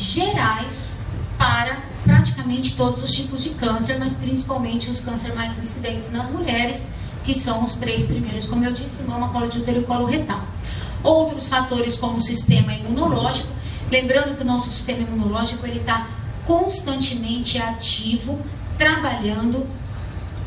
gerais para praticamente todos os tipos de câncer, mas principalmente os cânceres mais incidentes nas mulheres, que são os 3 primeiros, como eu disse, mama, colo de útero e colo retal. Outros fatores como o sistema imunológico, lembrando que o nosso sistema imunológico ele está constantemente ativo, trabalhando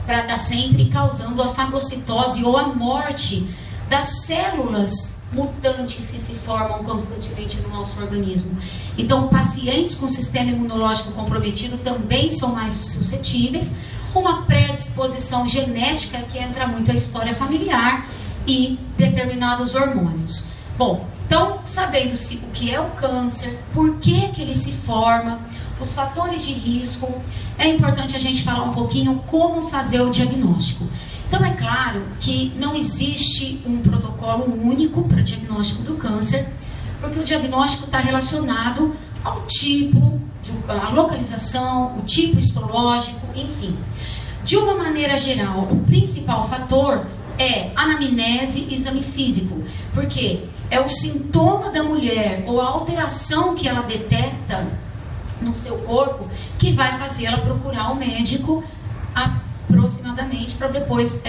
para estar sempre causando a fagocitose ou a morte das células mutantes que se formam constantemente no nosso organismo. Então, pacientes com sistema imunológico comprometido também são mais suscetíveis. Uma predisposição genética que entra muito a história familiar e determinados hormônios. Bom, então, sabendo-se o que é o câncer, por que ele se forma, os fatores de risco, é importante a gente falar um pouquinho como fazer o diagnóstico. Então, é claro que não existe um protocolo único para diagnóstico do câncer, porque o diagnóstico está relacionado ao tipo, a localização, o tipo histológico, enfim. De uma maneira geral, o principal fator é anamnese e exame físico, porque é o sintoma da mulher ou a alteração que ela detecta no seu corpo que vai fazer ela procurar o médico aproximadamente para depois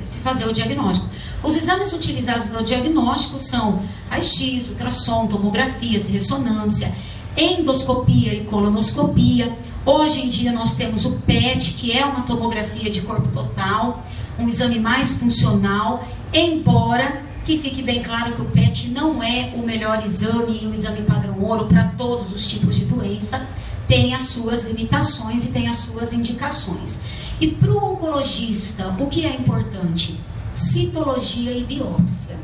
se fazer o diagnóstico. Os exames utilizados no diagnóstico são raio-x, ultrassom, tomografias, ressonância, endoscopia e colonoscopia. Hoje em dia nós temos o PET, que é uma tomografia de corpo total, um exame mais funcional, embora que fique bem claro que o PET não é o melhor exame e o exame padrão ouro para todos os tipos de doença, tem as suas limitações e tem as suas indicações. E para o oncologista, o que é importante? Citologia e biópsia.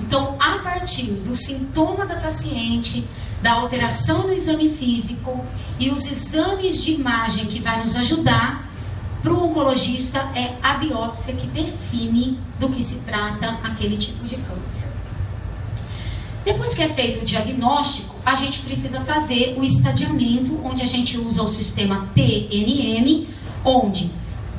Então, a partir do sintoma da paciente, da alteração no exame físico e os exames de imagem que vai nos ajudar, para o oncologista é a biópsia que define do que se trata aquele tipo de câncer. Depois que é feito o diagnóstico, a gente precisa fazer o estadiamento, onde a gente usa o sistema TNM, onde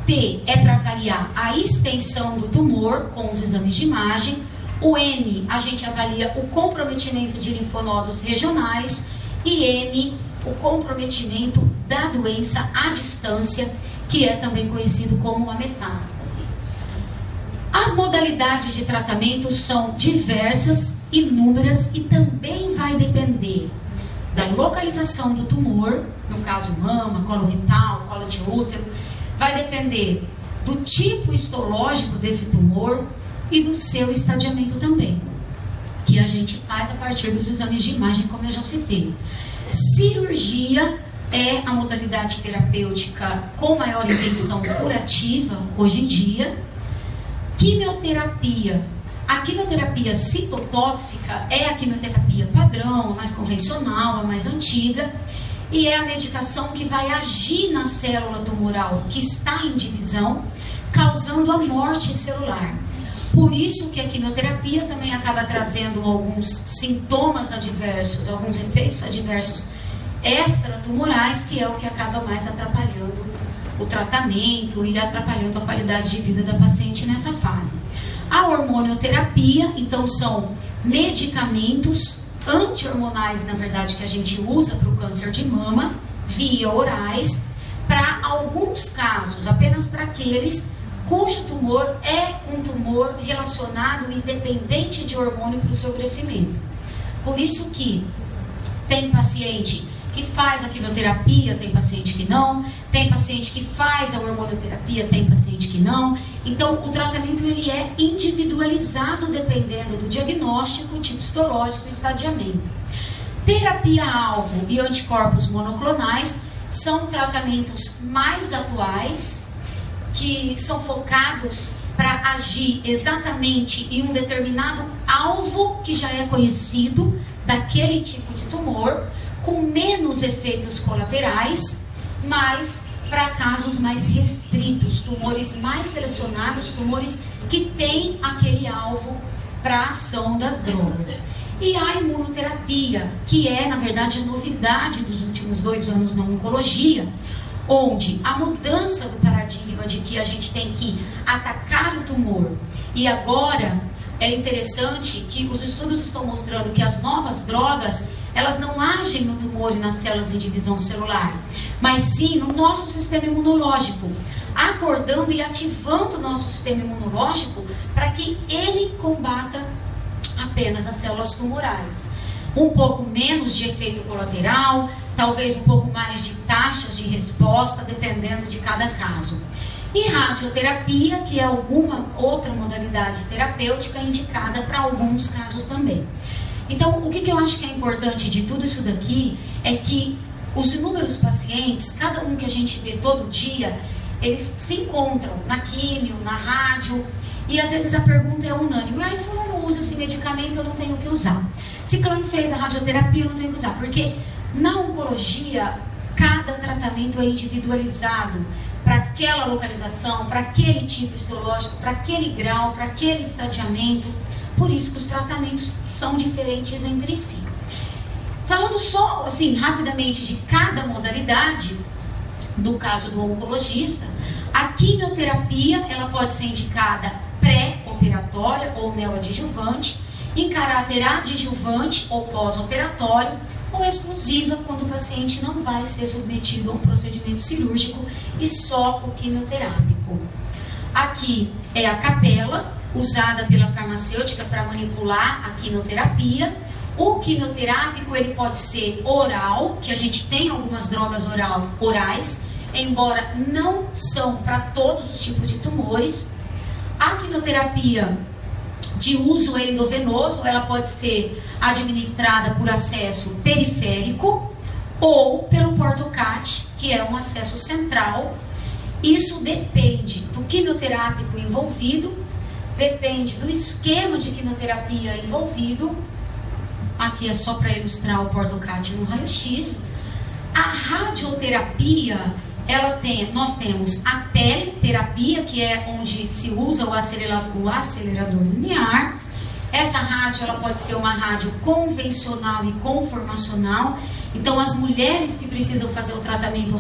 T é para avaliar a extensão do tumor com os exames de imagem, o N a gente avalia o comprometimento de linfonodos regionais e M o comprometimento da doença à distância, que é também conhecido como uma metástase. As modalidades de tratamento são diversas, inúmeras e também vai depender da localização do tumor, no caso mama, colo retal, colo de útero, vai depender do tipo histológico desse tumor e do seu estadiamento também, que a gente faz a partir dos exames de imagem, como eu já citei. Cirurgia é a modalidade terapêutica com maior intenção curativa hoje em dia. Quimioterapia. A quimioterapia citotóxica é a quimioterapia padrão, a mais convencional, a mais antiga, e é a medicação que vai agir na célula tumoral que está em divisão, causando a morte celular. Por isso que a quimioterapia também acaba trazendo alguns sintomas adversos, alguns efeitos adversos extratumorais, que é o que acaba mais atrapalhando o tratamento e atrapalhando a qualidade de vida da paciente nessa fase. A hormonioterapia, então, são medicamentos anti-hormonais, na verdade, que a gente usa para o câncer de mama, via orais, para alguns casos, apenas para aqueles cujo tumor é um tumor relacionado e dependente de hormônio para o seu crescimento. Por isso que tem paciente que faz a quimioterapia, tem paciente que não, tem paciente que faz a hormonioterapia, tem paciente que não. Então, o tratamento ele é individualizado dependendo do diagnóstico, tipo histológico e estadiamento. Terapia-alvo e anticorpos monoclonais são tratamentos mais atuais, que são focados para agir exatamente em um determinado alvo que já é conhecido daquele tipo de tumor, com menos efeitos colaterais, mas para casos mais restritos, tumores mais selecionados, tumores que têm aquele alvo para a ação das drogas. E a imunoterapia, que é, na verdade, a novidade dos últimos 2 anos na oncologia, onde a mudança do paradigma de que a gente tem que atacar o tumor, e agora é interessante que os estudos estão mostrando que as novas drogas, elas não agem no tumor e nas células em divisão celular, mas sim no nosso sistema imunológico, acordando e ativando o nosso sistema imunológico para que ele combata apenas as células tumorais. Um pouco menos de efeito colateral, talvez um pouco mais de taxas de resposta, dependendo de cada caso. E radioterapia, que é alguma outra modalidade terapêutica indicada para alguns casos também. Então, o que eu acho que é importante de tudo isso daqui é que os inúmeros pacientes, cada um que a gente vê todo dia, eles se encontram na químio, na rádio, e às vezes a pergunta é unânime: ai, fulano usa esse medicamento, eu não tenho que usar. Ciclano fez a radioterapia, eu não tenho que usar. Porque na oncologia, cada tratamento é individualizado para aquela localização, para aquele tipo histológico, para aquele grau, para aquele estadiamento. Por isso que os tratamentos são diferentes entre si. Falando só, assim, rapidamente de cada modalidade, no caso do oncologista, a quimioterapia, ela pode ser indicada pré-operatória ou neoadjuvante, em caráter adjuvante ou pós-operatório, ou exclusiva quando o paciente não vai ser submetido a um procedimento cirúrgico e só o quimioterápico. Aqui é a capela, usada pela farmacêutica para manipular a quimioterapia. O quimioterápico, ele pode ser oral, que a gente tem algumas drogas orais, embora não são para todos os tipos de tumores. A quimioterapia de uso endovenoso, ela pode ser administrada por acesso periférico ou pelo portocat, que é um acesso central. Isso depende do quimioterápico envolvido, depende do esquema de quimioterapia envolvido. Aqui é só para ilustrar o portocat no raio-x. A radioterapia, nós temos a teleterapia, que é onde se usa o acelerador linear. Essa rádio, ela pode ser uma rádio convencional e conformacional. Então, as mulheres que precisam fazer o tratamento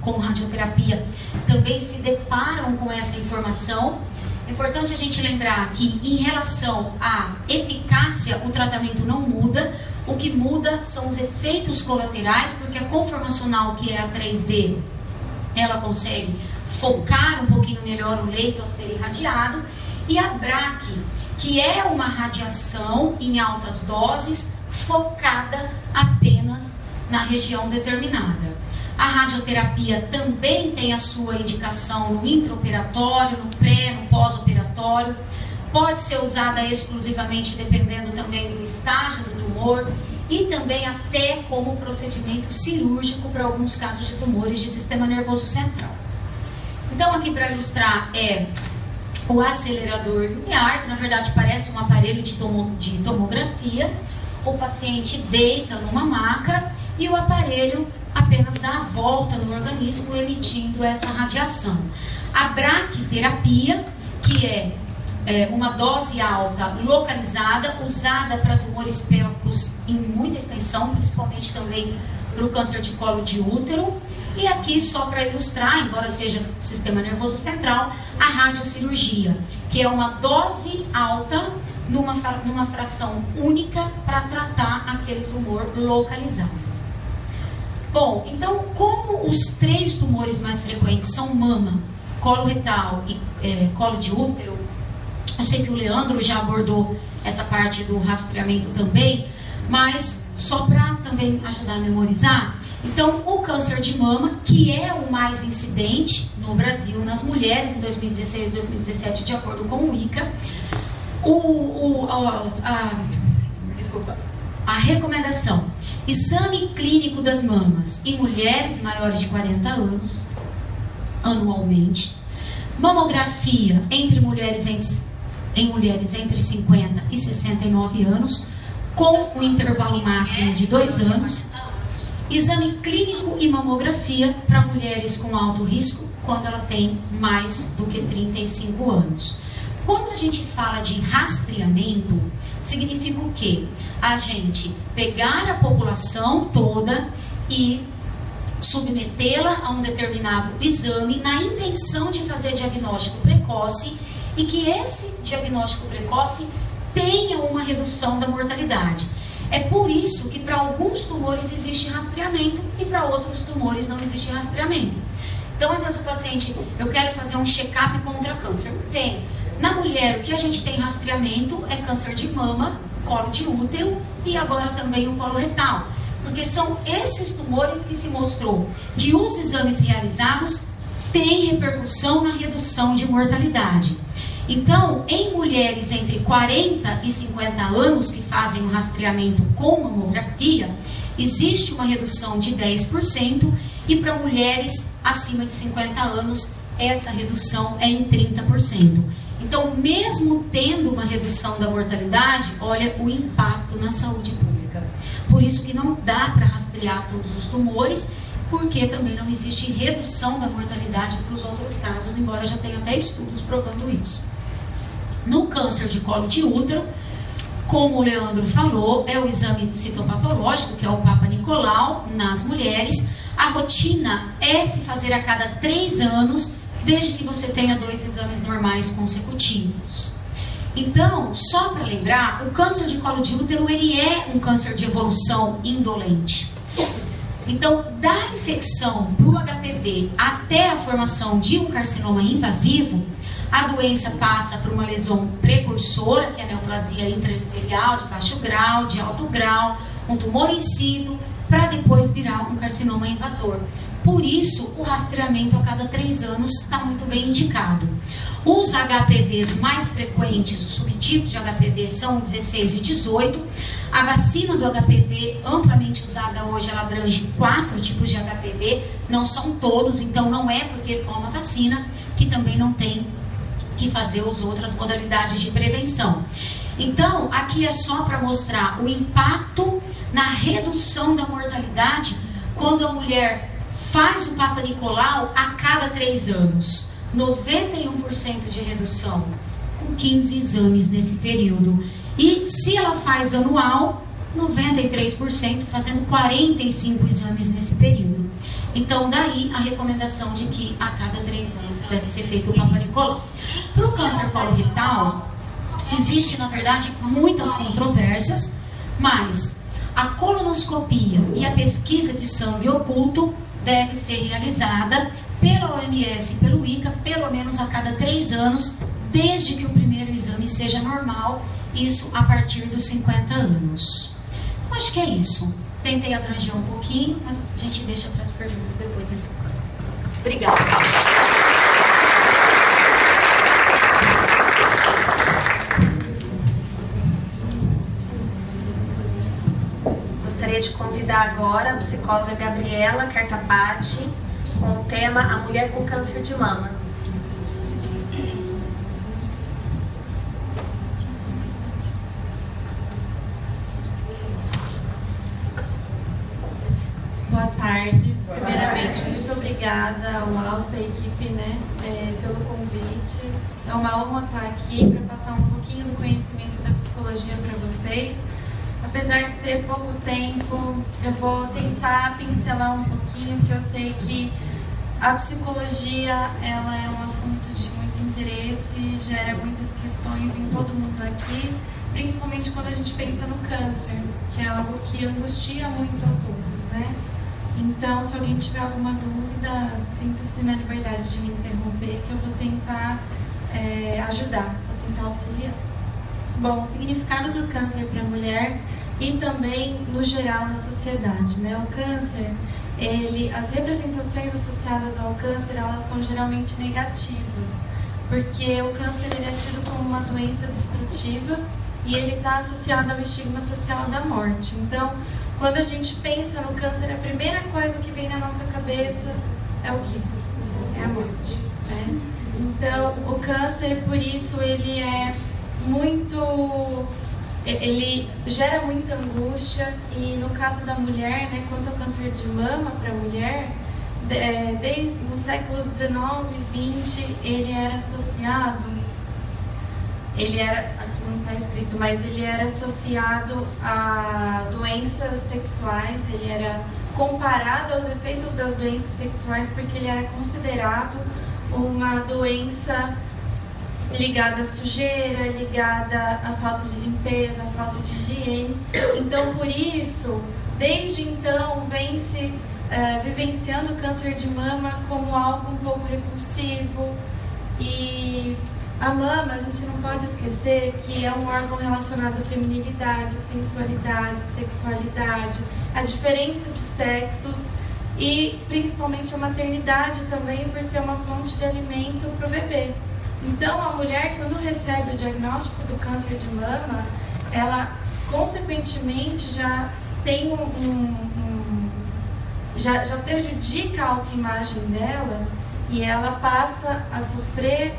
com radioterapia também se deparam com essa informação. É importante a gente lembrar que, em relação à eficácia, o tratamento não muda. O que muda são os efeitos colaterais, porque a conformacional, que é a 3D, ela consegue focar um pouquinho melhor o leito a ser irradiado. E a BRAC, que é uma radiação em altas doses, focada apenas na região determinada. A radioterapia também tem a sua indicação no intraoperatório, no pré, no pós-operatório. Pode ser usada exclusivamente dependendo também do estágio do tumor e também até como procedimento cirúrgico para alguns casos de tumores de sistema nervoso central. Então, aqui para ilustrar é o acelerador linear, que na verdade parece um aparelho de tomografia. O paciente deita numa maca e o aparelho apenas dá a volta no organismo, emitindo essa radiação. A braquiterapia, que é uma dose alta localizada, usada para tumores pélvicos em muita extensão, principalmente também para o câncer de colo de útero. E aqui, só para ilustrar, embora seja sistema nervoso central, a radiocirurgia, que é uma dose alta numa fração única para tratar aquele tumor localizado. Bom, então, como os 3 tumores mais frequentes são mama, colo retal e colo de útero, eu sei que o Leandro já abordou essa parte do rastreamento também, mas só para também ajudar a memorizar. Então, o câncer de mama, que é o mais incidente no Brasil nas mulheres em 2016 e 2017, de acordo com o ICA, a recomendação: exame clínico das mamas em mulheres maiores de 40 anos, anualmente. Mamografia em mulheres entre 50 e 69 anos, com um intervalo máximo de 2 anos. Exame clínico e mamografia para mulheres com alto risco, quando ela tem mais do que 35 anos. Quando a gente fala de rastreamento, significa o quê? A gente pegar a população toda e submetê-la a um determinado exame na intenção de fazer diagnóstico precoce e que esse diagnóstico precoce tenha uma redução da mortalidade. É por isso que para alguns tumores existe rastreamento e para outros tumores não existe rastreamento. Então, às vezes o paciente, eu quero fazer um check-up contra câncer. Tem. Na mulher, o que a gente tem rastreamento é câncer de mama, colo de útero e agora também o colo retal. Porque são esses tumores que se mostrou que os exames realizados têm repercussão na redução de mortalidade. Então, em mulheres entre 40 e 50 anos que fazem o rastreamento com mamografia, existe uma redução de 10% e para mulheres acima de 50 anos, essa redução é em 30%. Então, mesmo tendo uma redução da mortalidade, olha o impacto na saúde pública. Por isso que não dá para rastrear todos os tumores, porque também não existe redução da mortalidade para os outros casos, embora já tenha até estudos provando isso. No câncer de colo de útero, como o Leandro falou, é o exame citopatológico, que é o Papa Nicolau, nas mulheres. A rotina é se fazer a cada 3 anos, desde que você tenha 2 exames normais consecutivos. Então, só para lembrar, o câncer de colo de útero, ele é um câncer de evolução indolente. Então, da infecção para o HPV até a formação de um carcinoma invasivo, a doença passa por uma lesão precursora, que é a neoplasia intraepitelial de baixo grau, de alto grau, um tumor in situ, para depois virar um carcinoma invasor. Por isso, o rastreamento a cada 3 anos está muito bem indicado. Os HPVs mais frequentes, os subtipos de HPV são 16 e 18. A vacina do HPV, amplamente usada hoje, ela abrange 4 tipos de HPV, não são todos, então não é porque toma vacina que também não tem que fazer as outras modalidades de prevenção. Então, aqui é só para mostrar o impacto na redução da mortalidade quando a mulher faz o Papa Nicolau a cada 3 anos. 91% de redução, com 15 exames nesse período. E se ela faz anual, 93%, fazendo 45 exames nesse período. Então, daí a recomendação de que a cada 3 anos deve ser feito o Papa Nicolau. Para o câncer coloretal, existe, na verdade, muitas controvérsias, mas a colonoscopia e a pesquisa de sangue oculto deve ser realizada pela OMS e pelo ICA, pelo menos a cada 3 anos, desde que o primeiro exame seja normal, isso a partir dos 50 anos. Eu acho que é isso. Tentei abranger um pouquinho, mas a gente deixa para as perguntas depois, né? Obrigada. Gostaria de convidar agora a psicóloga Gabriela Cartapati com o tema A Mulher com Câncer de Mama. Boa tarde. Primeiramente, muito obrigada ao Alsta e à equipe, pelo convite. É uma honra estar aqui para passar um pouquinho do conhecimento da psicologia para vocês. Apesar de ser pouco tempo, eu vou tentar pincelar um pouquinho, que eu sei que a psicologia ela é um assunto de muito interesse, gera muitas questões em todo mundo aqui, principalmente quando a gente pensa no câncer, que é algo que angustia muito a todos, né? Então, se alguém tiver alguma dúvida, sinta-se na liberdade de me interromper, que eu vou tentar ajudar, vou tentar auxiliar. Bom, o significado do câncer para a mulher e também no geral na sociedade, né? O câncer, as representações associadas ao câncer, elas são geralmente negativas, porque o câncer ele é tido como uma doença destrutiva e ele está associado ao estigma social da morte. Então, quando a gente pensa no câncer, a primeira coisa que vem na nossa cabeça é o quê? É a morte, né? Então, o câncer, por isso, ele gera muita angústia, e no caso da mulher, né, quanto ao câncer de mama para a mulher, desde os séculos 19 e 20, ele era associado, aqui não está escrito, mas ele era associado a doenças sexuais, ele era comparado aos efeitos das doenças sexuais, porque ele era considerado uma doença ligada à sujeira, ligada à falta de limpeza, à falta de higiene. Então, por isso, desde então, vem se vivenciando o câncer de mama como algo um pouco repulsivo. E a mama, a gente não pode esquecer que é um órgão relacionado à feminilidade, sensualidade, sexualidade, a diferença de sexos e principalmente a maternidade também, por ser uma fonte de alimento para o bebê. Então, a mulher, quando recebe o diagnóstico do câncer de mama, ela, consequentemente, já tem já prejudica a autoimagem dela e ela passa a sofrer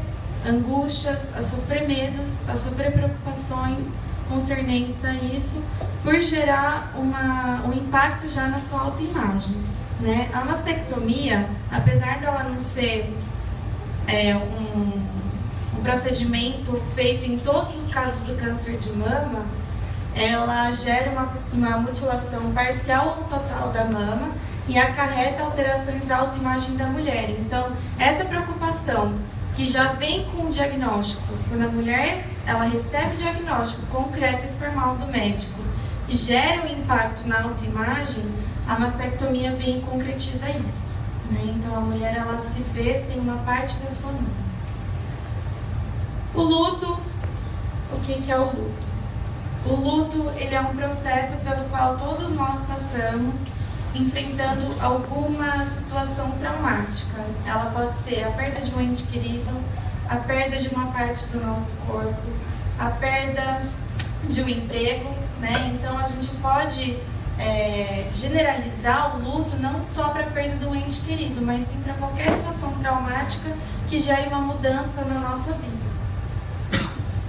angústias, a sofrer medos, a sofrer preocupações concernentes a isso, por gerar um impacto já na sua autoimagem, né? A mastectomia, apesar dela não ser um procedimento feito em todos os casos do câncer de mama, ela gera uma mutilação parcial ou total da mama e acarreta alterações da autoimagem da mulher. Então, essa preocupação que já vem com o diagnóstico, quando a mulher ela recebe o diagnóstico concreto e formal do médico e gera um impacto na autoimagem, a mastectomia vem e concretiza isso, né? Então, a mulher ela se vê sem uma parte da sua mama. O luto, o que é o luto? O luto, ele é um processo pelo qual todos nós passamos enfrentando alguma situação traumática. Ela pode ser a perda de um ente querido, a perda de uma parte do nosso corpo, a perda de um emprego, né? Então a gente pode generalizar o luto não só para a perda do ente querido, mas sim para qualquer situação traumática que gere uma mudança na nossa vida.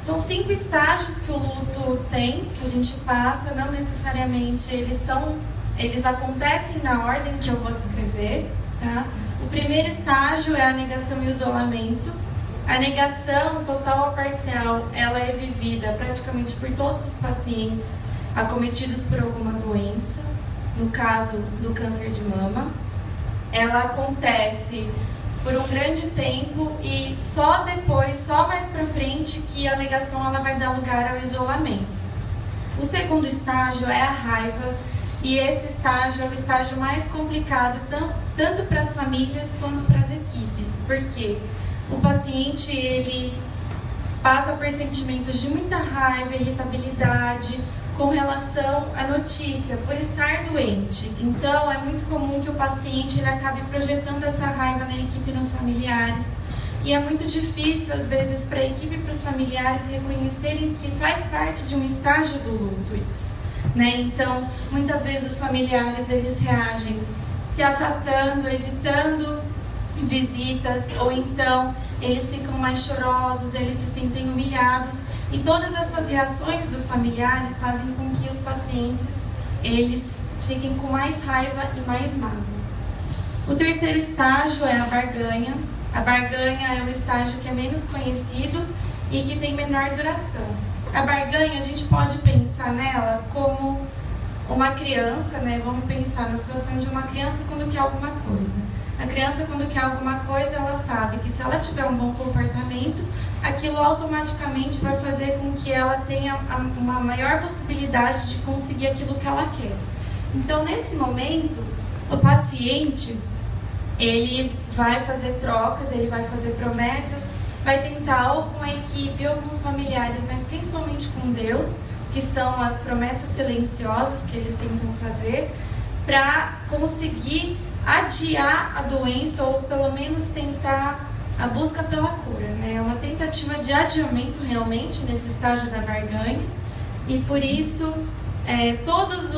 São 5 estágios que o luto tem, que a gente passa, não necessariamente eles acontecem na ordem que eu vou descrever, tá? O primeiro estágio é a negação e o isolamento. A negação, total ou parcial, ela é vivida praticamente por todos os pacientes acometidos por alguma doença, no caso do câncer de mama. Ela acontece por um grande tempo e só depois, só mais pra frente, que a negação ela vai dar lugar ao isolamento. O segundo estágio é a raiva, e esse estágio é o estágio mais complicado, tanto para as famílias quanto para as equipes, porque o paciente ele passa por sentimentos de muita raiva, irritabilidade, com relação à notícia, por estar doente. Então, é muito comum que o paciente ele acabe projetando essa raiva na equipe e nos familiares. E é muito difícil, às vezes, para a equipe e para os familiares reconhecerem que faz parte de um estágio do luto isso, né? Então, muitas vezes os familiares eles reagem se afastando, evitando visitas, ou então eles ficam mais chorosos, eles se sentem humilhados. E todas essas reações dos familiares fazem com que os pacientes eles fiquem com mais raiva e mais mágoa. O terceiro estágio é a barganha. A barganha é o estágio que é menos conhecido e que tem menor duração. A barganha, a gente pode pensar nela como uma criança, né? Vamos pensar na situação de uma criança quando quer alguma coisa. A criança, quando quer alguma coisa, ela sabe que se ela tiver um bom comportamento, aquilo automaticamente vai fazer com que ela tenha uma maior possibilidade de conseguir aquilo que ela quer. Então, nesse momento, o paciente, ele vai fazer trocas, ele vai fazer promessas, vai tentar ou com a equipe ou com os familiares, mas principalmente com Deus, que são as promessas silenciosas que eles tentam fazer, para conseguir adiar a doença ou pelo menos tentar a busca pela cura, né? É uma tentativa de adiamento realmente nesse estágio da barganha e por isso todos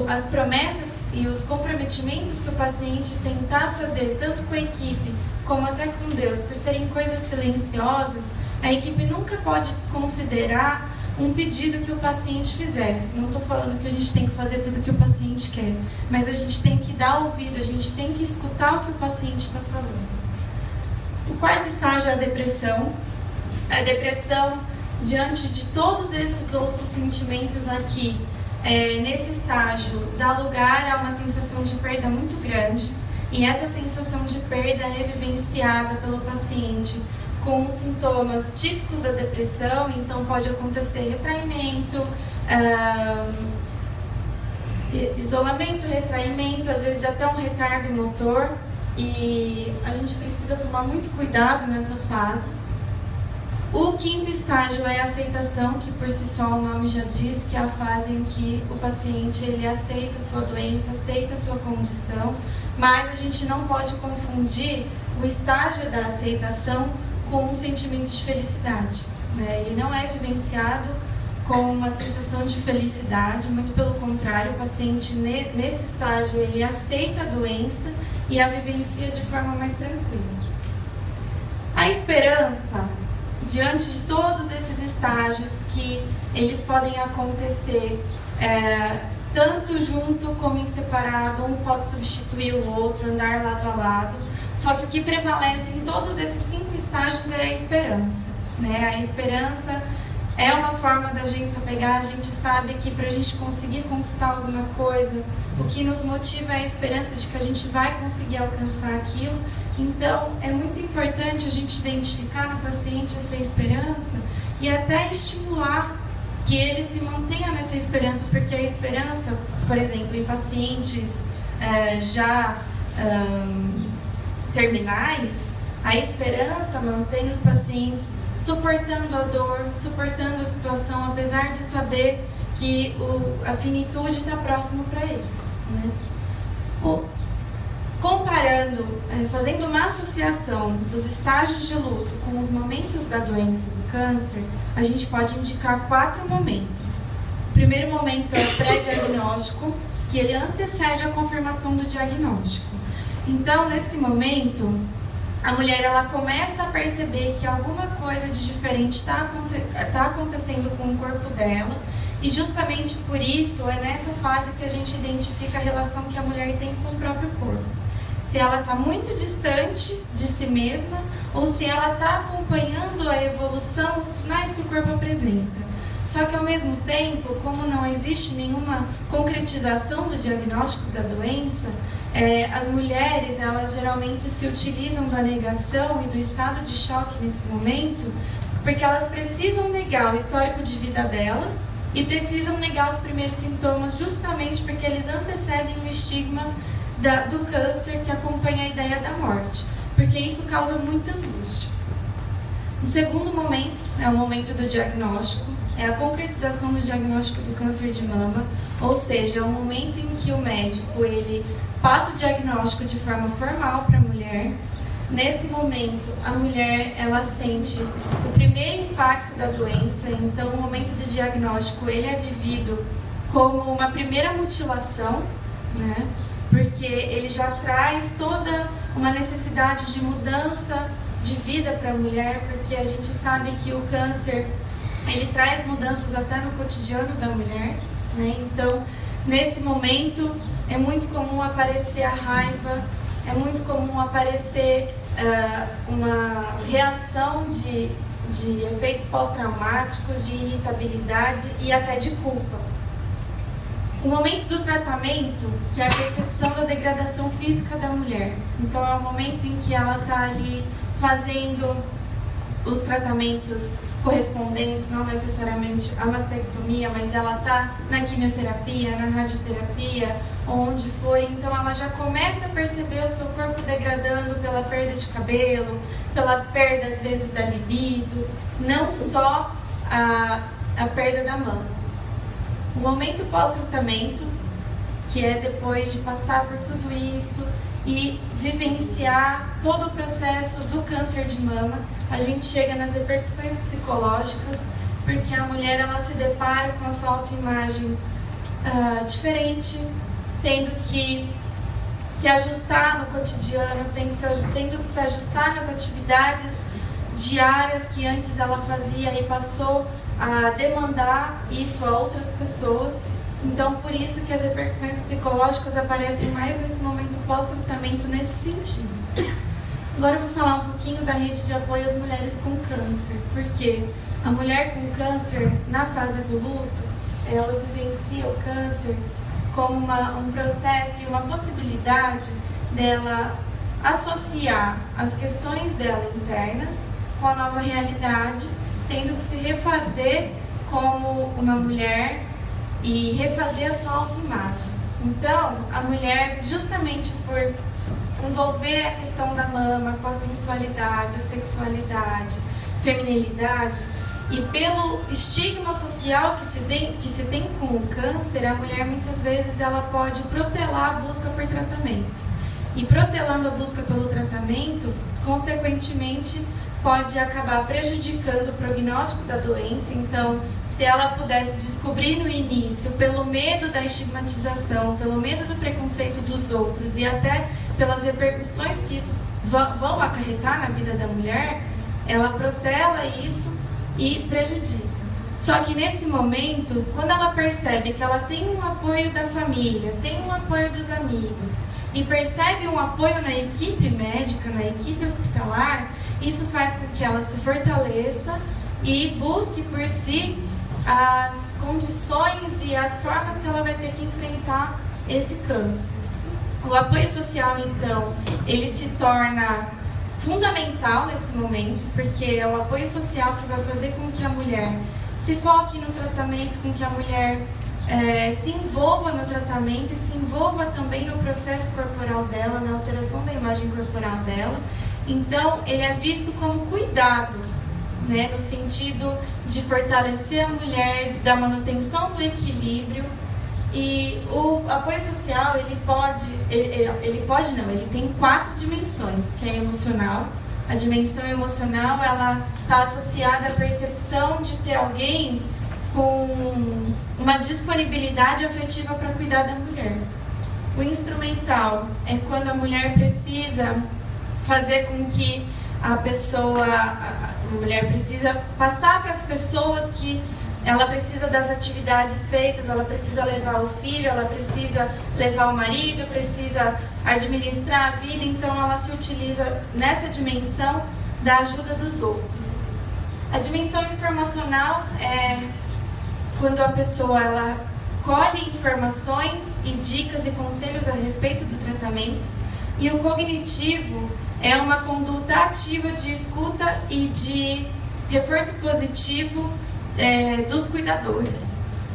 as promessas e os comprometimentos que o paciente tentar fazer tanto com a equipe como até com Deus, por serem coisas silenciosas, a equipe nunca pode desconsiderar um pedido que o paciente fizer. Não estou falando que a gente tem que fazer tudo o que o paciente quer, mas a gente tem que dar ouvido, a gente tem que escutar o que o paciente está falando. O quarto estágio é a depressão. A depressão, diante de todos esses outros sentimentos aqui, nesse estágio, dá lugar a uma sensação de perda muito grande. E essa sensação de perda é vivenciada pelo paciente com sintomas típicos da depressão, então pode acontecer retraimento, isolamento, retraimento, às vezes até um retardo motor, e a gente precisa tomar muito cuidado nessa fase. O 5º estágio é a aceitação, que por si só o nome já diz, que é a fase em que o paciente ele aceita a sua doença, aceita a sua condição, mas a gente não pode confundir o estágio da aceitação com um sentimento de felicidade, né? Ele não é vivenciado com uma sensação de felicidade, muito pelo contrário, o paciente nesse estágio ele aceita a doença e a vivencia de forma mais tranquila. A esperança, diante de todos esses estágios que eles podem acontecer tanto junto como em separado, um pode substituir o outro, andar lado a lado, só que o que prevalece em todos esses 5 estágios é a esperança, né? A esperança é uma forma da gente se apegar. A gente sabe que para a gente conseguir conquistar alguma coisa, o que nos motiva é a esperança de que a gente vai conseguir alcançar aquilo. Então, é muito importante a gente identificar no paciente essa esperança e até estimular que ele se mantenha nessa esperança, porque a esperança, por exemplo, em pacientes terminais, a esperança mantém os pacientes suportando a dor, suportando a situação, apesar de saber que a finitude está próximo para eles, né? Comparando, fazendo uma associação dos estágios de luto com os momentos da doença do câncer, a gente pode indicar 4 momentos. O primeiro momento é o pré-diagnóstico, que ele antecede a confirmação do diagnóstico. Então, nesse momento, a mulher ela começa a perceber que alguma coisa de diferente está acontecendo com o corpo dela, e justamente por isso é nessa fase que a gente identifica a relação que a mulher tem com o próprio corpo. Se ela está muito distante de si mesma ou se ela está acompanhando a evolução, os sinais que o corpo apresenta. Só que ao mesmo tempo, como não existe nenhuma concretização do diagnóstico da doença, as mulheres elas geralmente se utilizam da negação e do estado de choque nesse momento, porque elas precisam negar o histórico de vida dela e precisam negar os primeiros sintomas, justamente porque eles antecedem o estigma do câncer que acompanha a ideia da morte, porque isso causa muita angústia. O segundo momento é o momento do diagnóstico, é a concretização do diagnóstico do câncer de mama, ou seja, é o momento em que o médico ele passa o diagnóstico de forma formal para a mulher. Nesse momento, a mulher ela sente o primeiro impacto da doença, então o momento do diagnóstico ele é vivido como uma primeira mutilação, né? Porque ele já traz toda uma necessidade de mudança de vida para a mulher, porque a gente sabe que o câncer ele traz mudanças até no cotidiano da mulher, né? Então, nesse momento, é muito comum aparecer a raiva, é muito comum aparecer uma reação de efeitos pós-traumáticos, de irritabilidade e até de culpa. O momento do tratamento, que é a percepção da degradação física da mulher. Então, é o momento em que ela está ali fazendo os tratamentos correspondentes, não necessariamente a mastectomia, mas ela está na quimioterapia, na radioterapia, onde for. Então, ela já começa a perceber o seu corpo degradando pela perda de cabelo, pela perda, às vezes, da libido, não só a perda da mama. O momento pós-tratamento, que é depois de passar por tudo isso e vivenciar todo o processo do câncer de mama, a gente chega nas repercussões psicológicas, porque a mulher ela se depara com a sua autoimagem diferente, tendo que se ajustar no cotidiano, tendo que se ajustar nas atividades diárias que antes ela fazia e passou a demandar isso a outras pessoas. Então, por isso que as repercussões psicológicas aparecem mais nesse momento pós-tratamento nesse sentido. Agora eu vou falar um pouquinho da rede de apoio às mulheres com câncer, porque a mulher com câncer, na fase do luto, ela vivencia o câncer como um processo e uma possibilidade dela associar as questões dela internas com a nova realidade, tendo que se refazer como uma mulher e refazer a sua autoimagem. Então, a mulher, justamente por envolver a questão da mama com a sensualidade, a sexualidade, feminilidade, e pelo estigma social que se tem com o câncer, a mulher muitas vezes ela pode protelar a busca por tratamento. E protelando a busca pelo tratamento, consequentemente, pode acabar prejudicando o prognóstico da doença. Então, se ela pudesse descobrir no início, pelo medo da estigmatização, pelo medo do preconceito dos outros e até pelas repercussões que isso vão acarretar na vida da mulher, ela protela isso e prejudica. Só que nesse momento, quando ela percebe que ela tem um apoio da família, tem um apoio dos amigos e percebe um apoio na equipe médica, na equipe hospitalar, isso faz com que ela se fortaleça e busque por si as condições e as formas que ela vai ter que enfrentar esse câncer. O apoio social, então, ele se torna fundamental nesse momento, porque é o apoio social que vai fazer com que a mulher se foque no tratamento, com que a mulher se envolva no tratamento e se envolva também no processo corporal dela, na alteração da imagem corporal dela. Então, ele é visto como cuidado, né, no sentido de fortalecer a mulher, da manutenção do equilíbrio. E o apoio social, ele tem 4 dimensões, que é emocional. A dimensão emocional, ela está associada à percepção de ter alguém com uma disponibilidade afetiva para cuidar da mulher. O instrumental é quando a mulher precisa fazer com que a mulher precisa passar para as pessoas que ela precisa das atividades feitas, ela precisa levar o filho, ela precisa levar o marido, precisa administrar a vida, então ela se utiliza nessa dimensão da ajuda dos outros. A dimensão informacional é quando a pessoa ela colhe informações e dicas e conselhos a respeito do tratamento, e o cognitivo é uma conduta ativa de escuta e de reforço positivo dos cuidadores.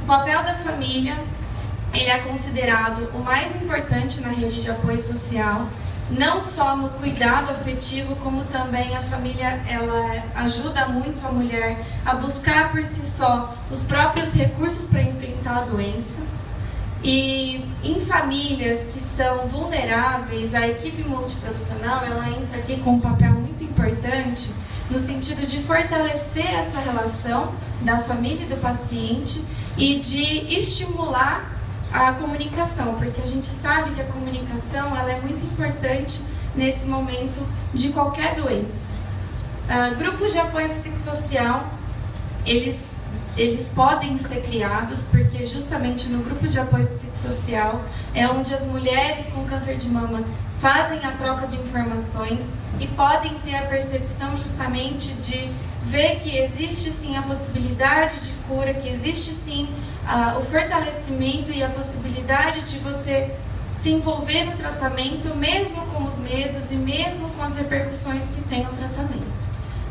O papel da família, ele é considerado o mais importante na rede de apoio social, não só no cuidado afetivo, como também a família ela ajuda muito a mulher a buscar por si só os próprios recursos para enfrentar a doença. E em famílias que são vulneráveis, a equipe multiprofissional ela entra aqui com um papel muito importante no sentido de fortalecer essa relação da família e do paciente e de estimular a comunicação, porque a gente sabe que a comunicação ela é muito importante nesse momento de qualquer doença. Grupos de apoio psicossocial, eles podem ser criados, porque justamente no grupo de apoio psicossocial é onde as mulheres com câncer de mama fazem a troca de informações e podem ter a percepção justamente de ver que existe sim a possibilidade de cura, que existe sim o fortalecimento e a possibilidade de você se envolver no tratamento, mesmo com os medos e mesmo com as repercussões que tem o tratamento.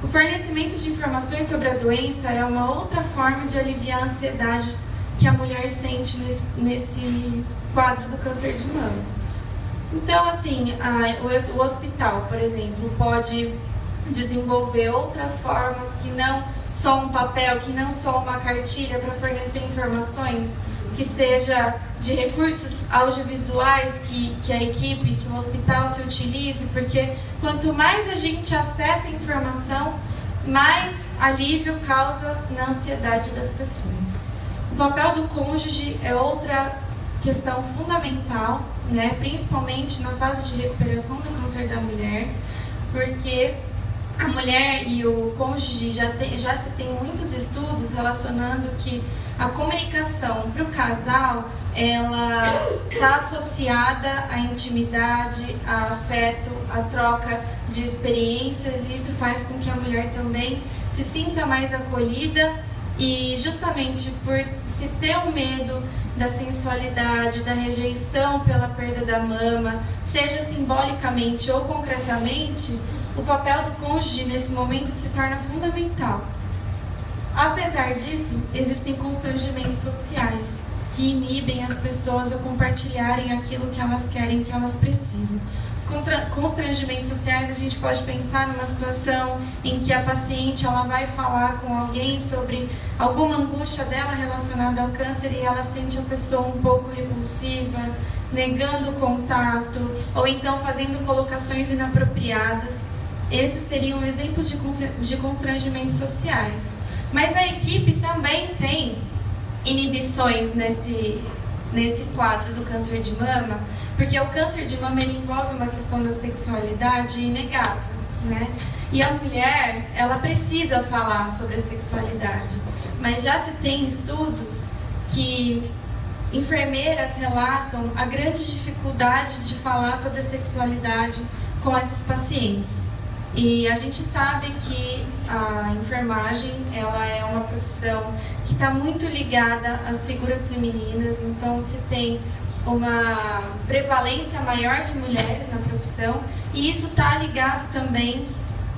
O fornecimento de informações sobre a doença é uma outra forma de aliviar a ansiedade que a mulher sente nesse quadro do câncer de mama. Então, assim, o hospital, por exemplo, pode desenvolver outras formas que não só um papel, que não só uma cartilha para fornecer informações, que seja de recursos audiovisuais que a equipe, que o hospital se utilize, porque quanto mais a gente acessa a informação, mais alívio causa na ansiedade das pessoas. O papel do cônjuge é outra questão fundamental, né? Principalmente na fase de recuperação do câncer da mulher, porque a mulher e o cônjuge já se tem muitos estudos relacionando que a comunicação para o casal ela está associada à intimidade, a afeto, a troca de experiências, e isso faz com que a mulher também se sinta mais acolhida, e justamente por se ter um medo da sensualidade, da rejeição pela perda da mama, seja simbolicamente ou concretamente, o papel do cônjuge nesse momento se torna fundamental. Apesar disso, existem constrangimentos sociais que inibem as pessoas a compartilharem aquilo que elas querem, que elas precisam. Os constrangimentos sociais, a gente pode pensar numa situação em que a paciente ela vai falar com alguém sobre alguma angústia dela relacionada ao câncer e ela sente a pessoa um pouco repulsiva, negando o contato, ou então fazendo colocações inapropriadas. Esses seriam exemplos de constrangimentos sociais. Mas a equipe também tem inibições nesse quadro do câncer de mama, porque o câncer de mama ele envolve uma questão da sexualidade inegável, né? E a mulher, ela precisa falar sobre a sexualidade, mas já se tem estudos que enfermeiras relatam a grande dificuldade de falar sobre a sexualidade com esses pacientes. E a gente sabe que a enfermagem ela é uma profissão que está muito ligada às figuras femininas, então se tem uma prevalência maior de mulheres na profissão, e isso está ligado também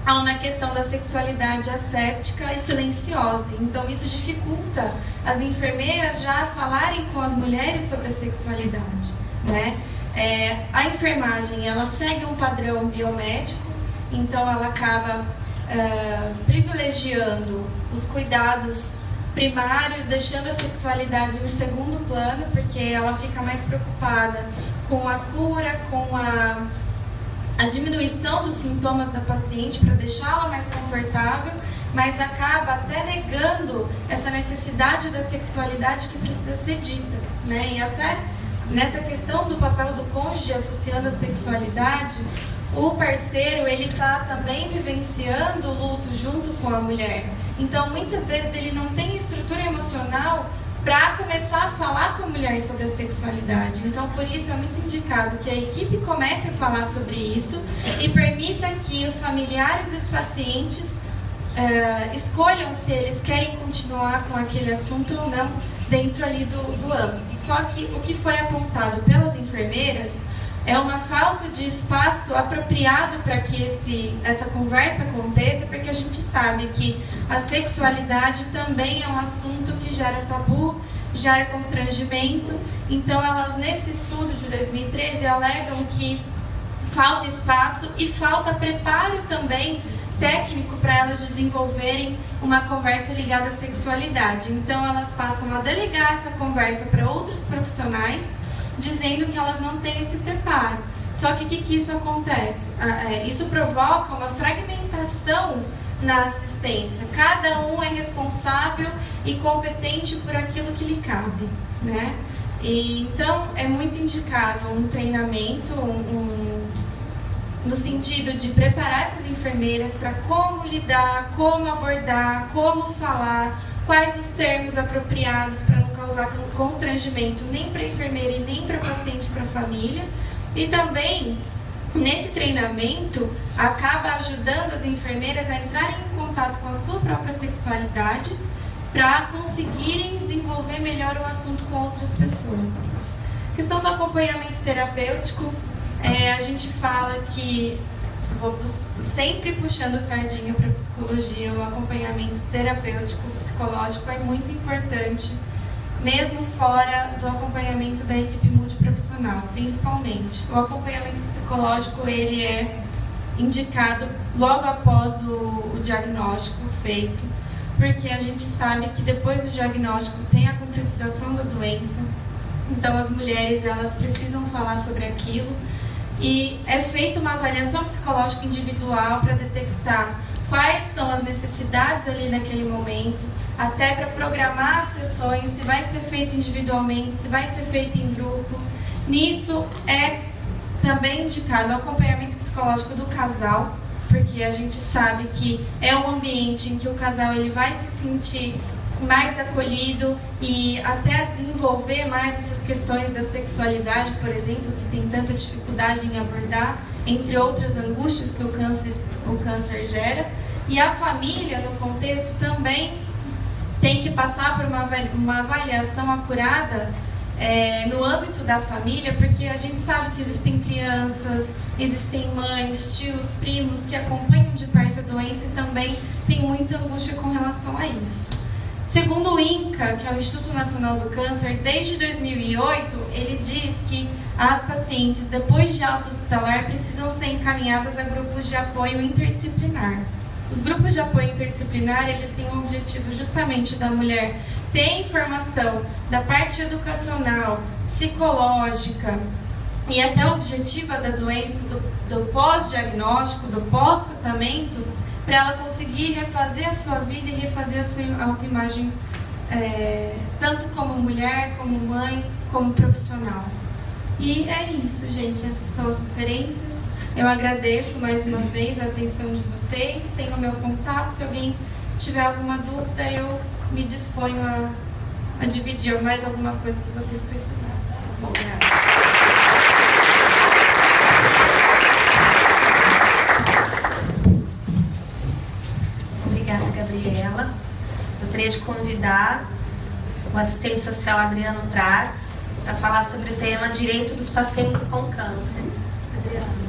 a uma questão da sexualidade asséptica e silenciosa. Então isso dificulta as enfermeiras já falarem com as mulheres sobre a sexualidade, né? A enfermagem ela segue um padrão biomédico, então ela acaba privilegiando os cuidados primários, deixando a sexualidade em segundo plano, porque ela fica mais preocupada com a cura, com a diminuição dos sintomas da paciente para deixá-la mais confortável, mas acaba até negando essa necessidade da sexualidade que precisa ser dita, né? E até nessa questão do papel do cônjuge associando a sexualidade, o parceiro ele está também vivenciando o luto junto com a mulher. Então, muitas vezes ele não tem estrutura emocional para começar a falar com a mulher sobre a sexualidade. Então, por isso é muito indicado que a equipe comece a falar sobre isso e permita que os familiares e os pacientes escolham se eles querem continuar com aquele assunto ou não dentro ali do âmbito. Só que o que foi apontado pelas enfermeiras é uma falta de espaço apropriado para que essa conversa aconteça, porque a gente sabe que a sexualidade também é um assunto que gera tabu, gera constrangimento. Então, elas, nesse estudo de 2013, alegam que falta espaço e falta preparo também técnico para elas desenvolverem uma conversa ligada à sexualidade. Então, elas passam a delegar essa conversa para outros profissionais, dizendo que elas não têm esse preparo. Só que o que isso acontece? Isso provoca uma fragmentação na assistência. Cada um é responsável e competente por aquilo que lhe cabe, né? E, então, é muito indicado um treinamento, no sentido de preparar essas enfermeiras para como lidar, como abordar, como falar, quais os termos apropriados para não causar constrangimento nem para a enfermeira e nem para a paciente, para a família. E também, nesse treinamento, acaba ajudando as enfermeiras a entrarem em contato com a sua própria sexualidade para conseguirem desenvolver melhor o assunto com outras pessoas. A questão do acompanhamento terapêutico, a gente fala que, sempre puxando sardinha para a psicologia, o acompanhamento terapêutico, psicológico é muito importante, mesmo fora do acompanhamento da equipe multiprofissional, principalmente. O acompanhamento psicológico ele é indicado logo após o diagnóstico feito, porque a gente sabe que depois do diagnóstico tem a concretização da doença, então as mulheres elas precisam falar sobre aquilo e é feita uma avaliação psicológica individual para detectar quais são as necessidades ali naquele momento, até para programar as sessões, se vai ser feito individualmente, se vai ser feito em grupo. Nisso é também indicado o acompanhamento psicológico do casal, porque a gente sabe que é um ambiente em que o casal ele vai se sentir mais acolhido e até desenvolver mais essas questões da sexualidade, por exemplo, que tem tanta dificuldade em abordar, entre outras angústias que o câncer gera. E a família, no contexto, também tem que passar por uma avaliação acurada no âmbito da família, porque a gente sabe que existem crianças, existem mães, tios, primos que acompanham de perto a doença e também tem muita angústia com relação a isso. Segundo o INCA, que é o Instituto Nacional do Câncer, desde 2008, ele diz que as pacientes, depois de alta hospitalar, precisam ser encaminhadas a grupos de apoio interdisciplinar. Os grupos de apoio interdisciplinar, eles têm o objetivo justamente da mulher ter informação da parte educacional, psicológica e até objetiva da doença, do pós-diagnóstico, do pós-tratamento, para ela conseguir refazer a sua vida e refazer a sua autoimagem, tanto como mulher, como mãe, como profissional. E é isso, gente, essas são as referências. Eu agradeço mais uma vez a atenção de vocês, tenho o meu contato, se alguém tiver alguma dúvida, eu me disponho a dividir mais alguma coisa que vocês precisarem. Obrigada. Obrigada, Gabriela. Gostaria de convidar o assistente social Adriano Prats para falar sobre o tema Direito dos Pacientes com Câncer. Adriano.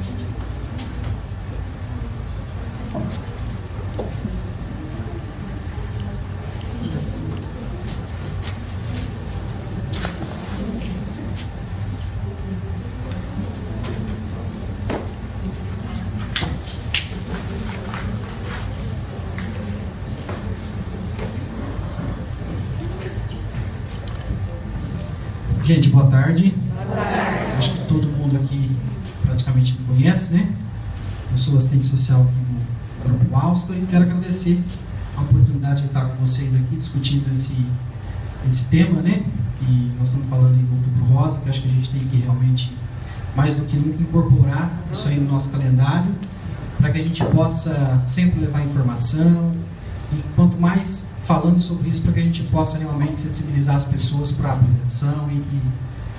Gente, boa tarde. Boa tarde. Acho que todo mundo aqui praticamente me conhece, né? Eu sou assistente social aqui do Grupo Alstom e quero agradecer a oportunidade de estar com vocês aqui discutindo esse tema, né? E nós estamos falando aí do Outubro Rosa, que acho que a gente tem que realmente, mais do que nunca, incorporar isso aí no nosso calendário, para que a gente possa sempre levar informação e quanto mais falando sobre isso, para que a gente possa realmente sensibilizar as pessoas para a prevenção e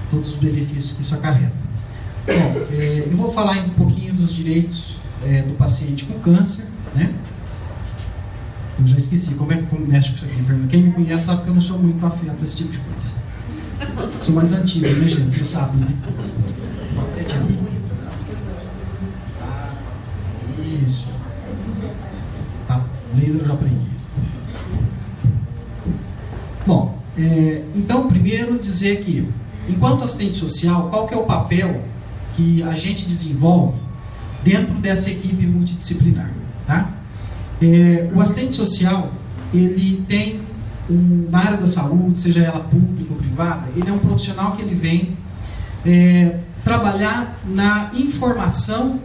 todos os benefícios que isso acarreta. Bom, eu vou falar um pouquinho dos direitos do paciente com câncer, né? Eu já esqueci como mexe com isso aqui, Fernando. Quem me conhece sabe que eu não sou muito afeto a esse tipo de coisa. Sou mais antigo, né, gente? Vocês sabem, né? Isso. Tá, laser eu já aprendi. Bom, então, primeiro dizer que, enquanto assistente social, qual que é o papel que a gente desenvolve dentro dessa equipe multidisciplinar, tá? O assistente social, ele tem, na área da saúde, seja ela pública ou privada, ele é um profissional que ele vem trabalhar na informação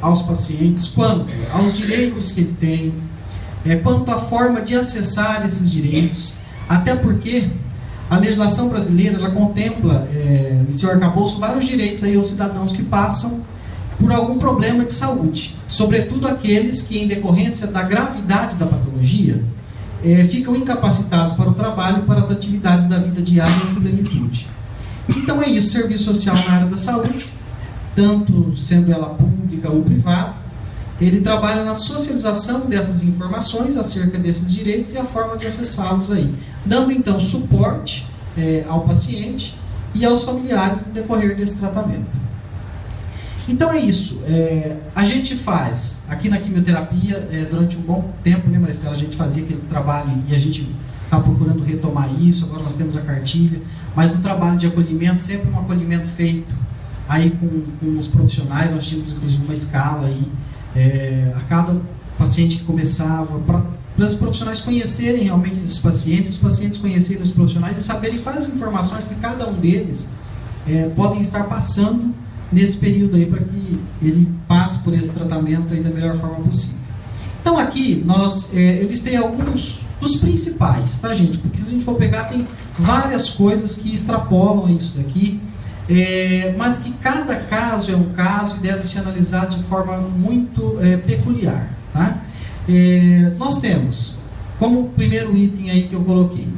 aos pacientes, quanto aos direitos que ele tem, quanto à forma de acessar esses direitos, até porque a legislação brasileira, ela contempla em seu arcabouço vários direitos aí aos cidadãos que passam por algum problema de saúde, sobretudo aqueles que, em decorrência da gravidade da patologia, ficam incapacitados para o trabalho e para as atividades da vida diária em plenitude. Então é isso, serviço social na área da saúde, tanto sendo ela pública ou privada, ele trabalha na socialização dessas informações acerca desses direitos e a forma de acessá-los aí, dando então suporte ao paciente e aos familiares no decorrer desse tratamento. Então é isso, a gente faz, aqui na quimioterapia, durante um bom tempo, né, Maristela, a gente fazia aquele trabalho e a gente está procurando retomar isso, agora nós temos a cartilha, mas no trabalho de acolhimento, sempre um acolhimento feito aí com os profissionais, nós tínhamos inclusive uma escala aí, a cada paciente que começava, para os profissionais conhecerem realmente esses pacientes, os pacientes conhecerem os profissionais e saberem quais as informações que cada um deles podem estar passando nesse período aí, para que ele passe por esse tratamento aí da melhor forma possível. Então aqui, eu listei alguns dos principais, tá, gente? Porque se a gente for pegar, tem várias coisas que extrapolam isso daqui, mas que cada caso é um caso e deve ser analisado de forma muito peculiar, tá? Nós temos, como primeiro item aí que eu coloquei,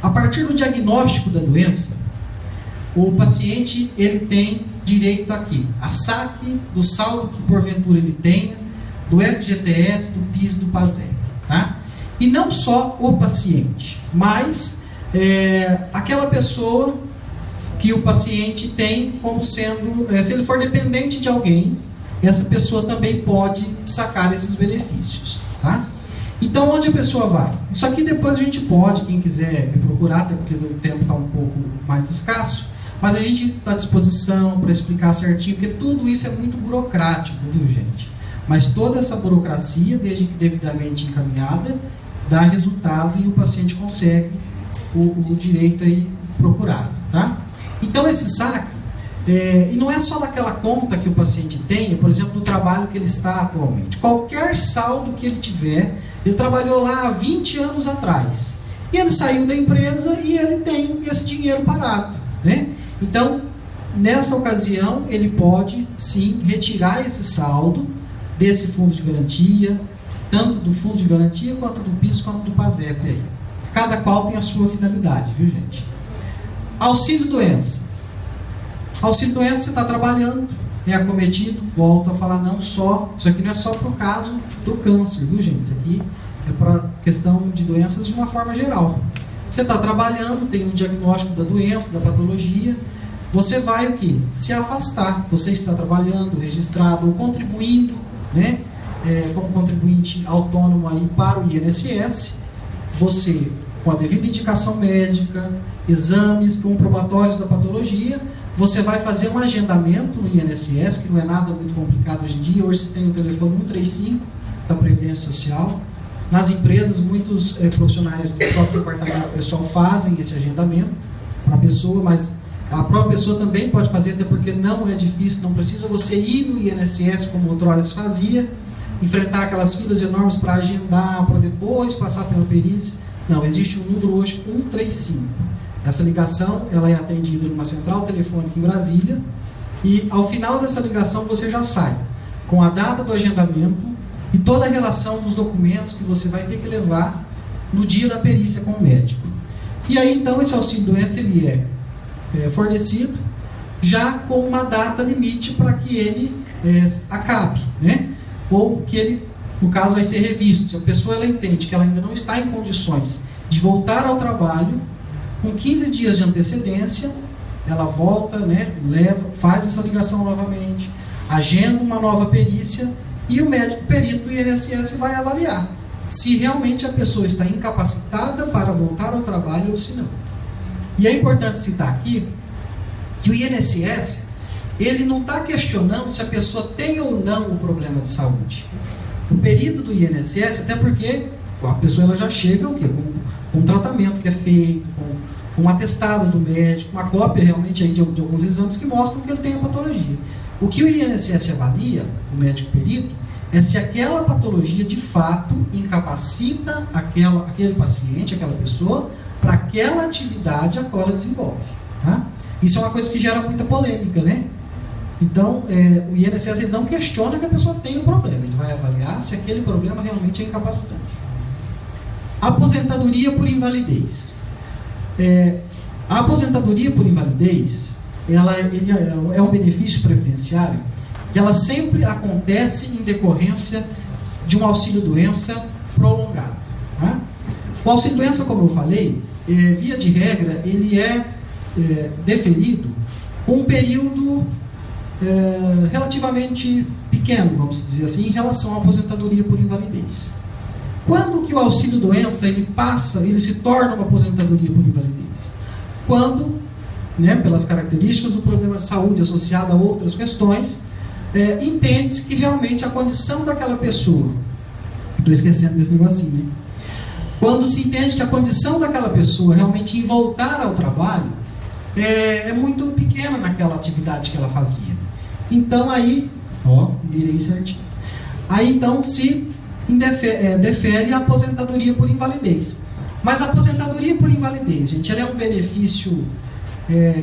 a partir do diagnóstico da doença, o paciente ele tem direito aqui a saque do saldo que porventura ele tenha, do FGTS, do PIS, do PASEP, tá? E não só o paciente, mas aquela pessoa que o paciente tem como sendo, se ele for dependente de alguém, essa pessoa também pode sacar esses benefícios, tá? Então, onde a pessoa vai? Isso aqui depois a gente pode, quem quiser me procurar, até porque o tempo está um pouco mais escasso, mas a gente está à disposição para explicar certinho, porque tudo isso é muito burocrático, viu, gente? Mas toda essa burocracia, desde que devidamente encaminhada, dá resultado e o paciente consegue o direito aí procurado, tá? Então, esse saque, e não é só daquela conta que o paciente tem, por exemplo, do trabalho que ele está atualmente. Qualquer saldo que ele tiver, ele trabalhou lá há 20 anos atrás. E ele saiu da empresa e ele tem esse dinheiro parado, né? Então, nessa ocasião, ele pode, sim, retirar esse saldo desse fundo de garantia, tanto do fundo de garantia, quanto do PIS, quanto do PASEP aí. Cada qual tem a sua finalidade, viu, gente? Auxílio-doença. Auxílio-doença, você está trabalhando, é acometido, volto a falar, não só, isso aqui não é só para o caso do câncer, viu, gente? Isso aqui é para questão de doenças de uma forma geral. Você está trabalhando, tem um diagnóstico da doença, da patologia, você vai o quê? Se afastar. Você está trabalhando, registrado ou contribuindo, né? Como contribuinte autônomo aí para o INSS, você, com a devida indicação médica, exames comprobatórios da patologia, você vai fazer um agendamento no INSS, que não é nada muito complicado hoje em dia. Hoje você tem o telefone 135 da Previdência Social. Nas empresas, muitos profissionais do próprio departamento pessoal fazem esse agendamento para a pessoa, mas a própria pessoa também pode fazer, até porque não é difícil, não precisa você ir no INSS como outrora se fazia, enfrentar aquelas filas enormes para agendar, para depois passar pela perícia. Não, existe um número hoje 135. Essa ligação, ela é atendida numa central telefônica em Brasília, e ao final dessa ligação você já sai com a data do agendamento e toda a relação dos documentos que você vai ter que levar no dia da perícia com o médico. E aí então esse auxílio-doença ele é fornecido já com uma data limite para que ele acabe, né? Ou que ele, no caso, vai ser revisto. Se a pessoa ela entende que ela ainda não está em condições de voltar ao trabalho, com 15 dias de antecedência, ela volta, né, faz essa ligação novamente, agenda uma nova perícia e o médico perito do INSS vai avaliar se realmente a pessoa está incapacitada para voltar ao trabalho ou se não. E é importante citar aqui que o INSS, ele não está questionando se a pessoa tem ou não o problema de saúde. O perito do INSS, até porque a pessoa ela já chega o quê? Com um tratamento que é feito, com um atestado do médico, uma cópia realmente aí de alguns exames que mostram que ele tem a patologia. O que o INSS avalia, o médico perito, é se aquela patologia de fato incapacita aquele paciente, aquela pessoa, para aquela atividade a qual ela desenvolve. Tá? Isso é uma coisa que gera muita polêmica, né? Então, o INSS ele não questiona que a pessoa tem um problema, ele vai avaliar se aquele problema realmente é incapacitante. Aposentadoria por invalidez. A aposentadoria por invalidez, ela é um benefício previdenciário que ela sempre acontece em decorrência de um auxílio-doença prolongado. Tá? O auxílio-doença, como eu falei, via de regra, ele é deferido com um período relativamente pequeno, vamos dizer assim, em relação à aposentadoria por invalidez. Quando que o auxílio-doença ele se torna uma aposentadoria por invalidez? Quando, né, pelas características do problema de saúde associado a outras questões, entende-se que realmente a condição daquela pessoa, estou esquecendo desse negocinho, né? Quando se entende que a condição daquela pessoa realmente em voltar ao trabalho é muito pequena naquela atividade que ela fazia. Então aí, virei certinho. Aí então se defere a aposentadoria por invalidez. Mas a aposentadoria por invalidez, gente, ela é um benefício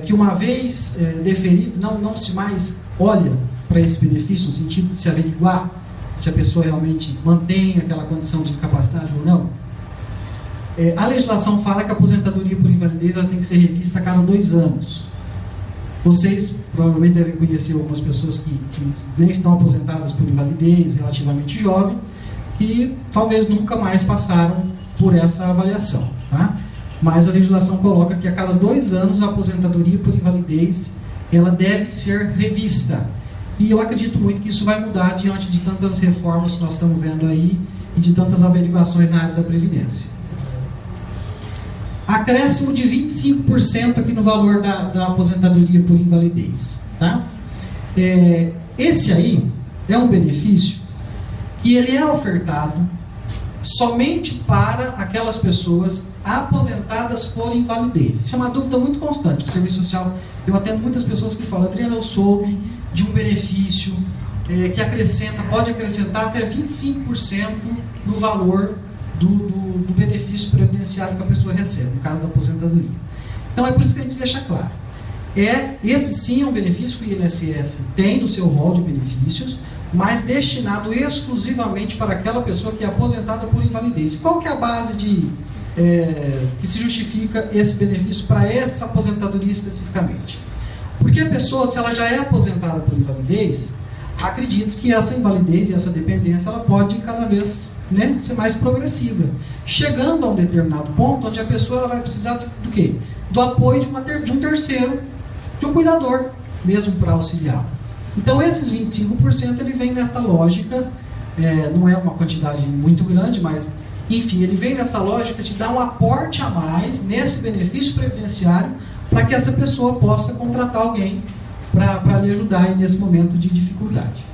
que uma vez deferido, não se mais olha para esse benefício, no sentido de se averiguar se a pessoa realmente mantém aquela condição de incapacidade ou não. A legislação fala que a aposentadoria por invalidez ela tem que ser revista a cada 2 anos. Vocês provavelmente devem conhecer algumas pessoas que nem estão aposentadas por invalidez, relativamente jovem, que talvez nunca mais passaram por essa avaliação. Tá? mas a legislação coloca que a cada 2 anos a aposentadoria por invalidez ela deve ser revista. E eu acredito muito que isso vai mudar diante de tantas reformas que nós estamos vendo aí e de tantas averiguações na área da Previdência. Acréscimo de 25% aqui no valor da aposentadoria por invalidez. Tá? Esse aí é um benefício que ele é ofertado somente para aquelas pessoas aposentadas por invalidez. Isso é uma dúvida muito constante. O serviço social, eu atendo muitas pessoas que falam: Adriana, eu soube de um benefício que pode acrescentar até 25% no valor do benefício previdenciário que a pessoa recebe, no caso da aposentadoria. Então é por isso que a gente deixa claro. Esse sim é um benefício que o INSS tem no seu rol de benefícios, mas destinado exclusivamente para aquela pessoa que é aposentada por invalidez. Qual que é a base que se justifica esse benefício para essa aposentadoria especificamente? Porque a pessoa, se ela já é aposentada por invalidez, acredita que essa invalidez e essa dependência ela pode cada vez ser mais progressiva, chegando a um determinado ponto onde a pessoa ela vai precisar do quê? Do apoio de um terceiro, de um cuidador, mesmo para auxiliá-la. Então esses 25% ele vem nesta lógica, não é uma quantidade muito grande, mas enfim, ele vem nessa lógica de dar um aporte a mais nesse benefício previdenciário para que essa pessoa possa contratar alguém para lhe ajudar aí nesse momento de dificuldade.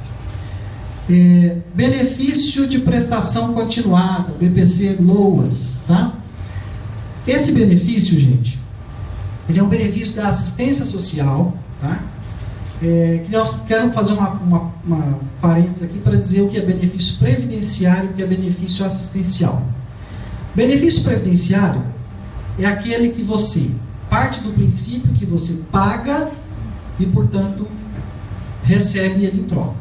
Benefício de prestação continuada, BPC LOAS, tá? Esse benefício, gente, ele é um benefício da assistência social, tá? Que nós quero fazer uma parênteses aqui para dizer o que é benefício previdenciário e o que é benefício assistencial. Benefício previdenciário é aquele que você parte do princípio que você paga e, portanto, recebe ele em troca.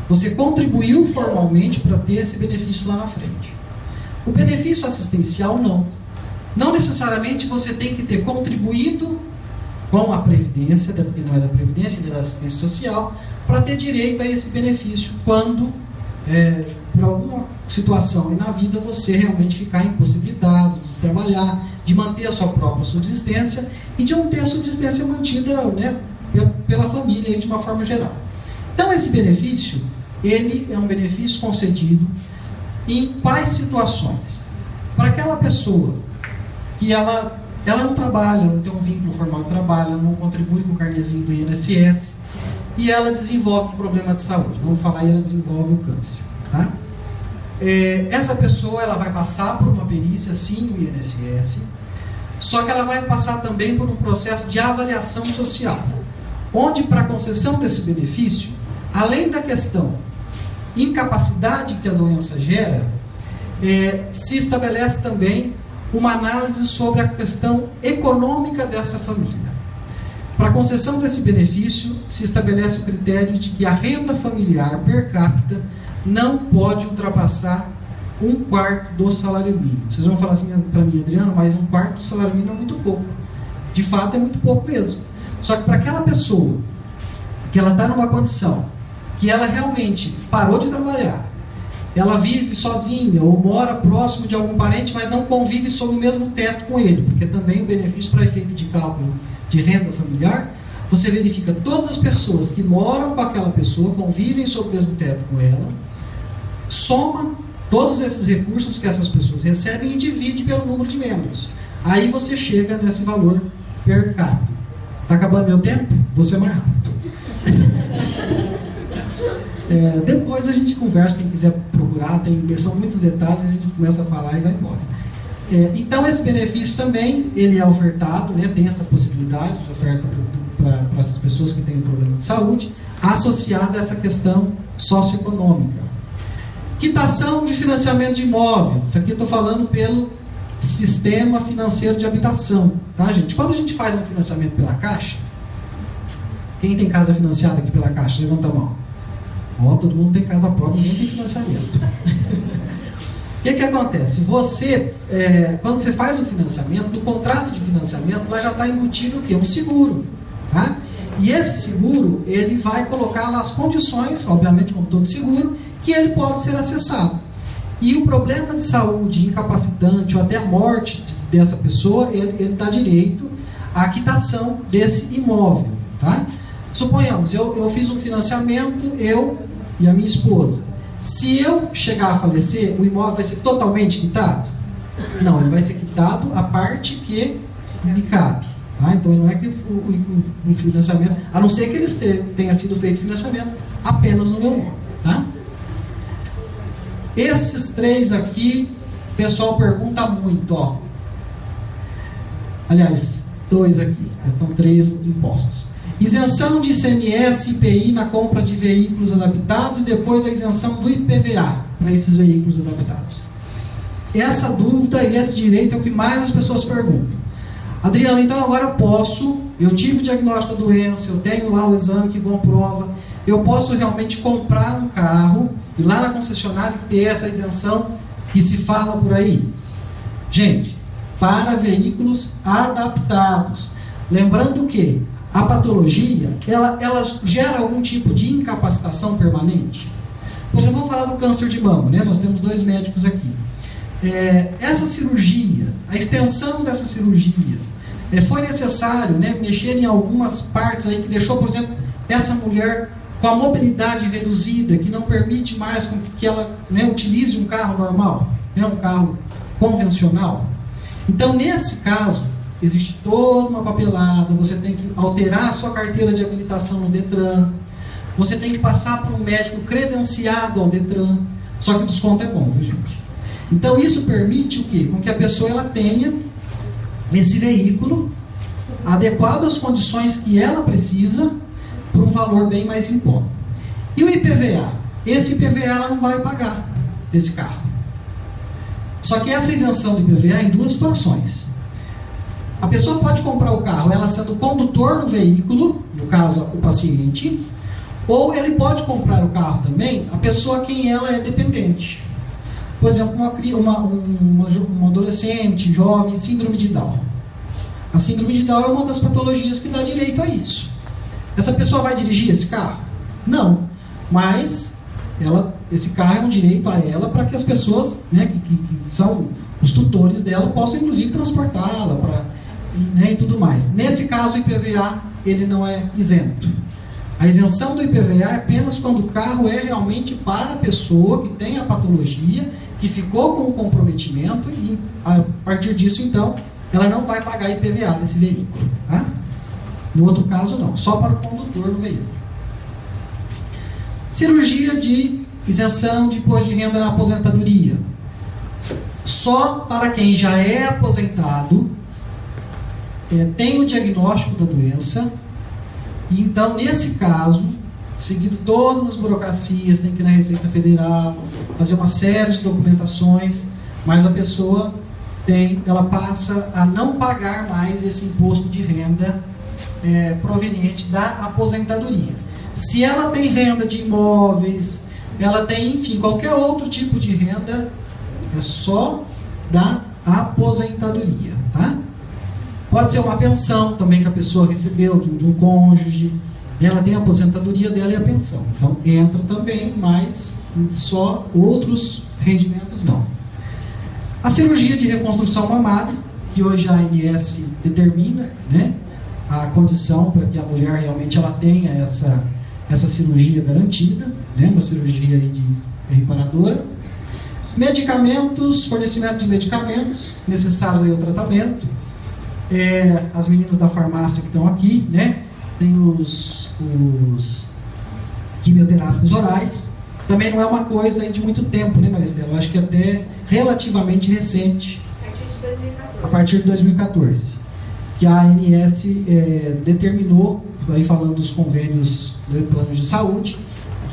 Você contribuiu formalmente para ter esse benefício lá na frente. O benefício assistencial, não. Não necessariamente você tem que ter contribuído com a Previdência, porque não é da Previdência, é da assistência social, para ter direito a esse benefício quando, por alguma situação na vida, você realmente ficar impossibilitado de trabalhar, de manter a sua própria subsistência e de não ter a subsistência mantida pela família de uma forma geral. Então, esse benefício, ele é um benefício concedido em quais situações? Para aquela pessoa que ela não trabalha, não tem um vínculo formal de trabalho, não contribui com o carnezinho do INSS e ela desenvolve um problema de saúde. Vamos falar aí, ela desenvolve o câncer. Tá? Essa pessoa ela vai passar por uma perícia, sim, no INSS, só que ela vai passar também por um processo de avaliação social, onde, para a concessão desse benefício, além da questão incapacidade que a doença gera, se estabelece também uma análise sobre a questão econômica dessa família. Para a concessão desse benefício, se estabelece o critério de que a renda familiar per capita não pode ultrapassar 1/4 do salário mínimo. Vocês vão falar assim para mim, Adriano, mas 1/4 do salário mínimo é muito pouco. De fato, é muito pouco mesmo. Só que para aquela pessoa que ela está numa condição que ela realmente parou de trabalhar, ela vive sozinha ou mora próximo de algum parente, mas não convive sob o mesmo teto com ele, porque também o benefício para efeito de cálculo de renda familiar, você verifica todas as pessoas que moram com aquela pessoa, convivem sob o mesmo teto com ela, soma todos esses recursos que essas pessoas recebem e divide pelo número de membros. Aí você chega nesse valor per capita. Está acabando meu tempo? Vou ser mais rápido. Depois a gente conversa, quem quiser procurar, são muitos detalhes, a gente começa a falar e vai embora. Então esse benefício também, ele é ofertado, tem essa possibilidade de oferta para essas pessoas que têm um problema de saúde, associada a essa questão socioeconômica. Quitação de financiamento de imóvel. Isso aqui eu estou falando pelo sistema financeiro de habitação. Tá, gente? Quando a gente faz um financiamento pela Caixa, quem tem casa financiada aqui pela Caixa? Levanta a mão. Todo mundo tem casa própria, ninguém tem financiamento. O que acontece? Você, quando você faz o financiamento, no contrato de financiamento, lá já está embutido o quê? Um seguro. Tá? E esse seguro, ele vai colocar lá as condições, obviamente como todo seguro, que ele pode ser acessado. E o problema de saúde incapacitante ou até a morte dessa pessoa, ele dá direito à quitação desse imóvel. Tá? Suponhamos, eu fiz um financiamento, eu e a minha esposa. Se eu chegar a falecer, o imóvel vai ser totalmente quitado? Não, ele vai ser quitado a parte que me cabe. Tá? Então não é que o financiamento, a não ser que eles tenha sido feito financiamento apenas no meu nome. Tá? Esses 3 aqui, o pessoal pergunta muito. Ó. Aliás, 2 aqui, estão 3 impostos. Isenção de ICMS e IPI na compra de veículos adaptados e depois a isenção do IPVA para esses veículos adaptados. Essa dúvida e esse direito é o que mais as pessoas perguntam. Adriano, então agora eu tive o diagnóstico da doença, eu tenho lá o exame que comprova, eu posso realmente comprar um carro e lá na concessionária ter essa isenção que se fala por aí? Gente, para veículos adaptados. Lembrando que a patologia, ela gera algum tipo de incapacitação permanente? Por exemplo, vamos falar do câncer de mama, né? Nós temos 2 médicos aqui. Essa cirurgia, a extensão dessa cirurgia, foi necessário, né, mexer em algumas partes aí que deixou, por exemplo, essa mulher com a mobilidade reduzida, que não permite mais que ela, né, utilize um carro normal, né, um carro convencional. Então, nesse caso, existe toda uma papelada, você tem que alterar a sua carteira de habilitação no Detran, você tem que passar por um médico credenciado ao Detran, só que o desconto é bom, viu, gente? Então isso permite o quê? Com que a pessoa ela tenha esse veículo adequado às condições que ela precisa por um valor bem mais em conta. E o IPVA? Esse IPVA ela não vai pagar esse carro. Só que essa isenção do IPVA é em 2 situações. A pessoa pode comprar o carro, ela sendo condutor do veículo, no caso o paciente, ou ele pode comprar o carro também, a pessoa a quem ela é dependente. Por exemplo, uma adolescente, jovem, síndrome de Down. A síndrome de Down é uma das patologias que dá direito a isso. Essa pessoa vai dirigir esse carro? Não. Mas esse carro é um direito a ela para que as pessoas, né, que são os tutores dela possam inclusive transportá-la e tudo mais. Nesse caso, o IPVA ele não é isento. A isenção do IPVA é apenas quando o carro é realmente para a pessoa que tem a patologia, que ficou com o comprometimento e a partir disso, então, ela não vai pagar IPVA nesse veículo. Tá? No outro caso, não. Só para o condutor do veículo. Cirurgia de isenção de imposto de renda na aposentadoria. Só para quem já é aposentado, tem o diagnóstico da doença, e então, nesse caso, seguindo todas as burocracias, tem que ir na Receita Federal, fazer uma série de documentações, mas a pessoa ela passa a não pagar mais esse imposto de renda proveniente da aposentadoria. Se ela tem renda de imóveis, ela tem, enfim, qualquer outro tipo de renda, é só da aposentadoria, tá? Pode ser uma pensão também que a pessoa recebeu de um cônjuge, ela tem a aposentadoria dela e a pensão. Então entra também, mas só outros rendimentos não. A cirurgia de reconstrução mamária, que hoje a ANS determina, né, a condição para que a mulher realmente ela tenha essa cirurgia garantida, né, uma cirurgia aí de reparadora. Medicamentos, fornecimento de medicamentos necessários aí ao tratamento. As meninas da farmácia que estão aqui, né, tem os quimioterápicos orais. Também não é uma coisa aí de muito tempo, né, Maristela? Eu acho que até relativamente recente. A partir de 2014. Que a ANS determinou, aí falando dos convênios do plano de saúde,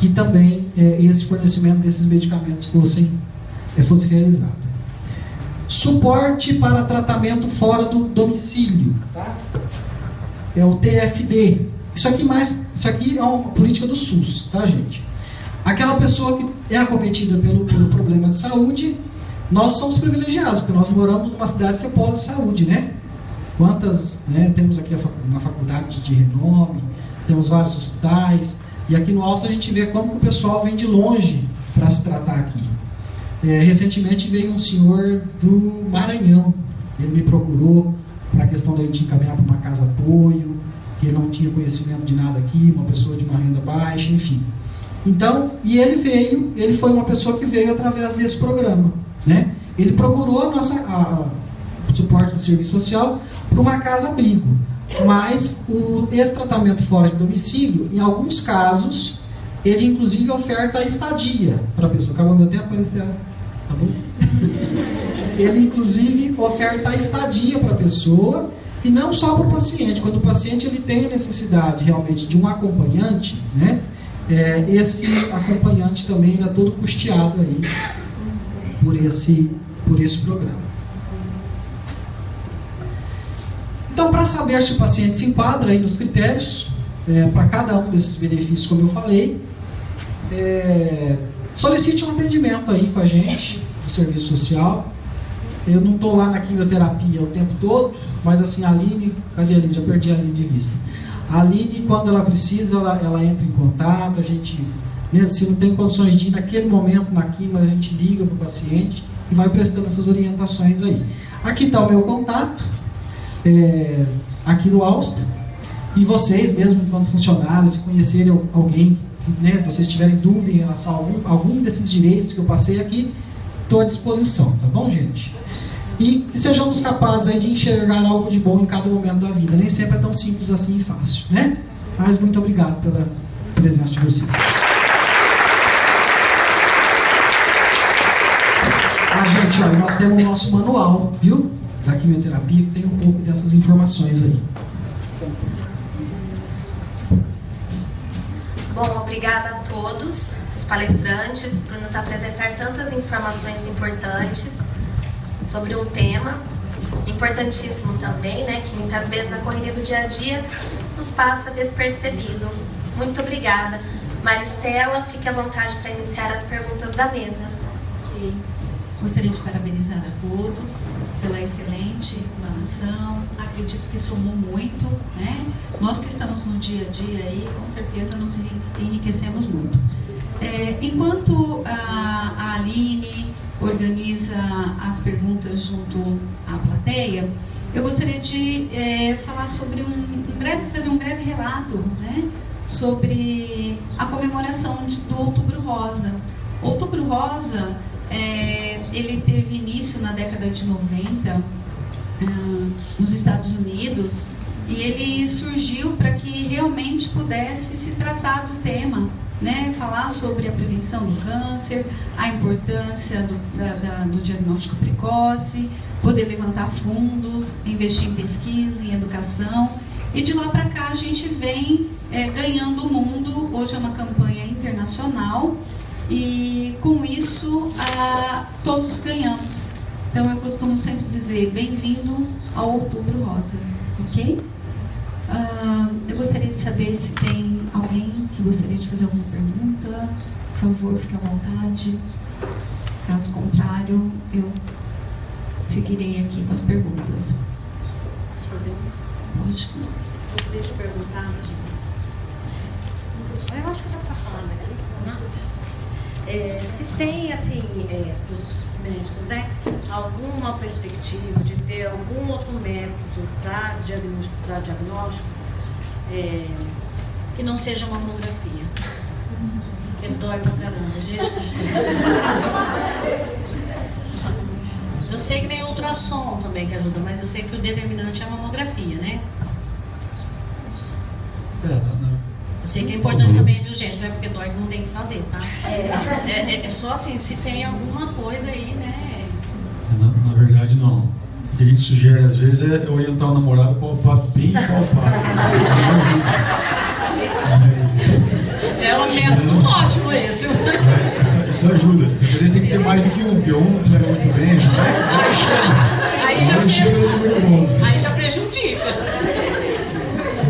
que também esse fornecimento desses medicamentos fosse realizado. Suporte para tratamento fora do domicílio, tá? É o TFD. Isso aqui é uma política do SUS, tá, gente? Aquela pessoa que é acometida pelo problema de saúde, nós somos privilegiados, porque nós moramos numa cidade que é polo de saúde, né? Quantas, né, temos aqui uma faculdade de renome, temos vários hospitais, e aqui no Alto a gente vê como que o pessoal vem de longe para se tratar aqui. recentemente veio um senhor do Maranhão. Ele me procurou para a questão da gente encaminhar para uma casa apoio, que ele não tinha conhecimento de nada aqui, uma pessoa de uma renda baixa, enfim. Então, e ele foi uma pessoa que veio através desse programa, né? Ele procurou o suporte do serviço social para uma casa-abrigo, mas esse tratamento fora de domicílio, em alguns casos, ele inclusive oferta a estadia para a pessoa. Acabou meu tempo, Maristela? Tá bom? Ele inclusive oferta a estadia para a pessoa, e não só para o paciente. Quando o paciente ele tem a necessidade realmente de um acompanhante, né? Esse acompanhante também é todo custeado aí por esse programa. Então, para saber se o paciente se enquadra aí nos critérios, para cada um desses benefícios, como eu falei, solicite um atendimento aí com a gente, do serviço social. Eu não estou lá na quimioterapia o tempo todo, mas assim, a Aline, cadê a Aline? Já perdi a Aline de vista. A Aline, quando ela precisa, ela entra em contato, a gente, né, se não tem condições de ir naquele momento na quimio, a gente liga para o paciente e vai prestando essas orientações aí. Aqui está o meu contato, aqui no Alsta, e vocês mesmo, quando funcionários, se conhecerem alguém, né, vocês tiverem dúvida em relação a algum desses direitos que eu passei aqui, estou à disposição, tá bom, gente? E que sejamos capazes aí de enxergar algo de bom em cada momento da vida. Nem sempre é tão simples assim e fácil, né? Mas muito obrigado pela presença de vocês. Gente, olha, nós temos o nosso manual, viu? Da quimioterapia, que tem um pouco dessas informações aí. Bom, obrigada a todos os palestrantes por nos apresentar tantas informações importantes sobre um tema importantíssimo também, né, que muitas vezes na correria do dia a dia nos passa despercebido. Muito obrigada. Maristela, fique à vontade para iniciar as perguntas da mesa. Okay. Gostaria de parabenizar a todos pela excelente explanação. Acredito que somou muito, né? Nós que estamos no dia a dia aí, com certeza nos enriquecemos muito. Enquanto a Aline organiza as perguntas junto à plateia, eu gostaria de falar sobre fazer um breve relato, né, sobre a comemoração do Outubro Rosa. Outubro Rosa, ele teve início na década de 90 nos Estados Unidos, e ele surgiu para que realmente pudesse se tratar do tema, né, falar sobre a prevenção do câncer, a importância do diagnóstico precoce, poder levantar fundos, investir em pesquisa, em educação. E de lá para cá a gente vem ganhando o mundo. Hoje é uma campanha internacional e com isso todos ganhamos. Então eu costumo sempre dizer, bem-vindo ao Outubro Rosa, ok? Eu gostaria de saber se tem alguém que gostaria de fazer alguma pergunta. Por favor, fique à vontade. Caso contrário, eu seguirei aqui com as perguntas. Pode. Deixa eu perguntar. Eu acho que já está falando aqui. Se tem, assim, para os médicos, né, alguma perspectiva de ter algum outro método para diagnóstico que não seja uma mamografia. Porque dói pra caramba, gente. Eu sei que tem ultrassom também que ajuda, mas eu sei que o determinante é a mamografia, né? Eu sei que é importante também, viu, gente? Não é porque dói que não tem que fazer, tá? É só assim, se tem alguma coisa aí, né? Na verdade, não. O que a gente sugere, às vezes, é orientar o namorado para palpar bem palpado. É um método ótimo esse. Isso ajuda. Às vezes tem que ter mais do que um, porque um pega muito bem, aí já prejudica.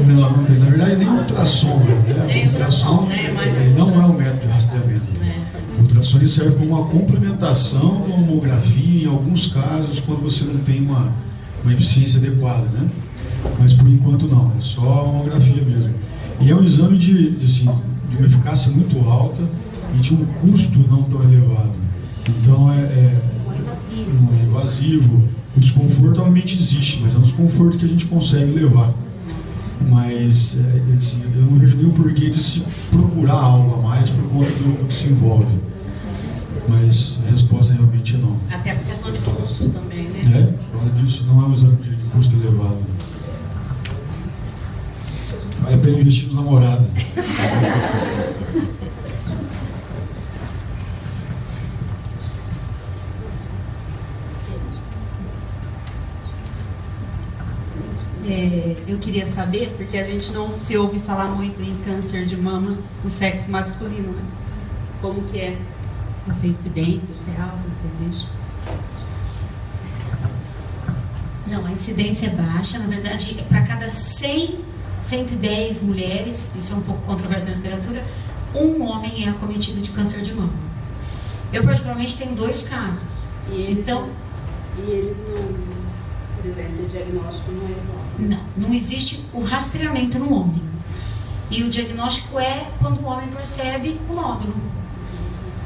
Não tem. Na verdade, nem ultrassom. Nem ultrassom, né? Mas não é um método de rastreamento. O ultrassom serve como uma complementação da mamografia, em alguns casos, quando você não tem uma eficiência adequada, né? Mas por enquanto não, é só a mamografia mesmo. E é um exame de uma eficácia muito alta e de um custo não tão elevado. Então não é invasivo. O desconforto realmente existe, mas é um desconforto que a gente consegue levar. Mas assim, eu não vejo nenhum porquê de se procurar algo a mais por conta do que se envolve. Mas a resposta realmente é não. Até por questão de custos também, né? Por causa disso, não é um exame de custo elevado. Vale a pena investir no namorado. Eu queria saber, porque a gente não se ouve falar muito em câncer de mama no sexo masculino, né? Como que é essa incidência, se é alta, se existe? Não, a incidência é baixa. Na verdade, para cada 100, 110 mulheres, isso é um pouco controverso na literatura, um homem é acometido de câncer de mama. Eu, particularmente, tenho 2 casos. E eles não, por exemplo, o diagnóstico não é igual? Não existe o rastreamento no homem. E o diagnóstico é quando o homem percebe o nódulo.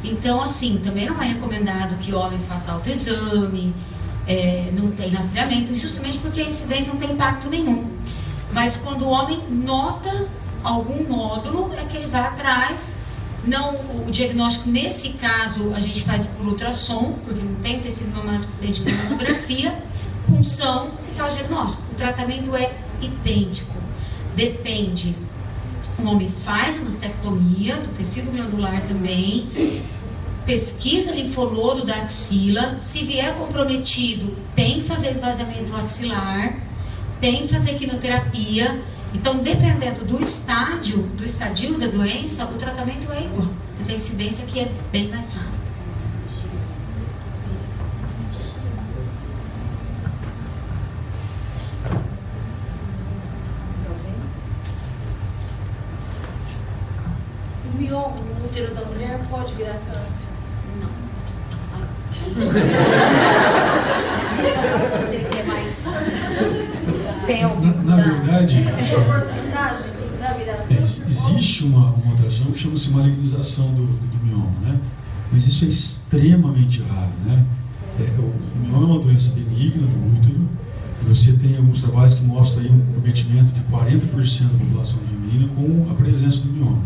Então, assim, também não é recomendado que o homem faça autoexame, não tem rastreamento, justamente porque a incidência não tem impacto nenhum. Mas quando o homem nota algum nódulo, é que ele vai atrás. Não, o diagnóstico, nesse caso, a gente faz por ultrassom, porque não tem tecido mamário suficiente para mamografia. Punção, se faz diagnóstico. O tratamento é idêntico. Depende. O homem faz a mastectomia do tecido glandular também, pesquisa linfonodo da axila. Se vier comprometido, tem que fazer esvaziamento axilar, tem que fazer quimioterapia. Então, dependendo do estadio da doença, o tratamento é igual. Mas a incidência aqui é bem mais rara. O mioma no útero da mulher pode virar câncer? Não. Você quer mais? Na verdade, Tem uma porcentagem para virar câncer? existe uma alteração que chama-se malignização do mioma, né? Mas isso é extremamente raro, né? O mioma é uma doença benigna do útero. Você tem alguns trabalhos que mostram aí um comprometimento de 40% da população feminina com a presença do mioma.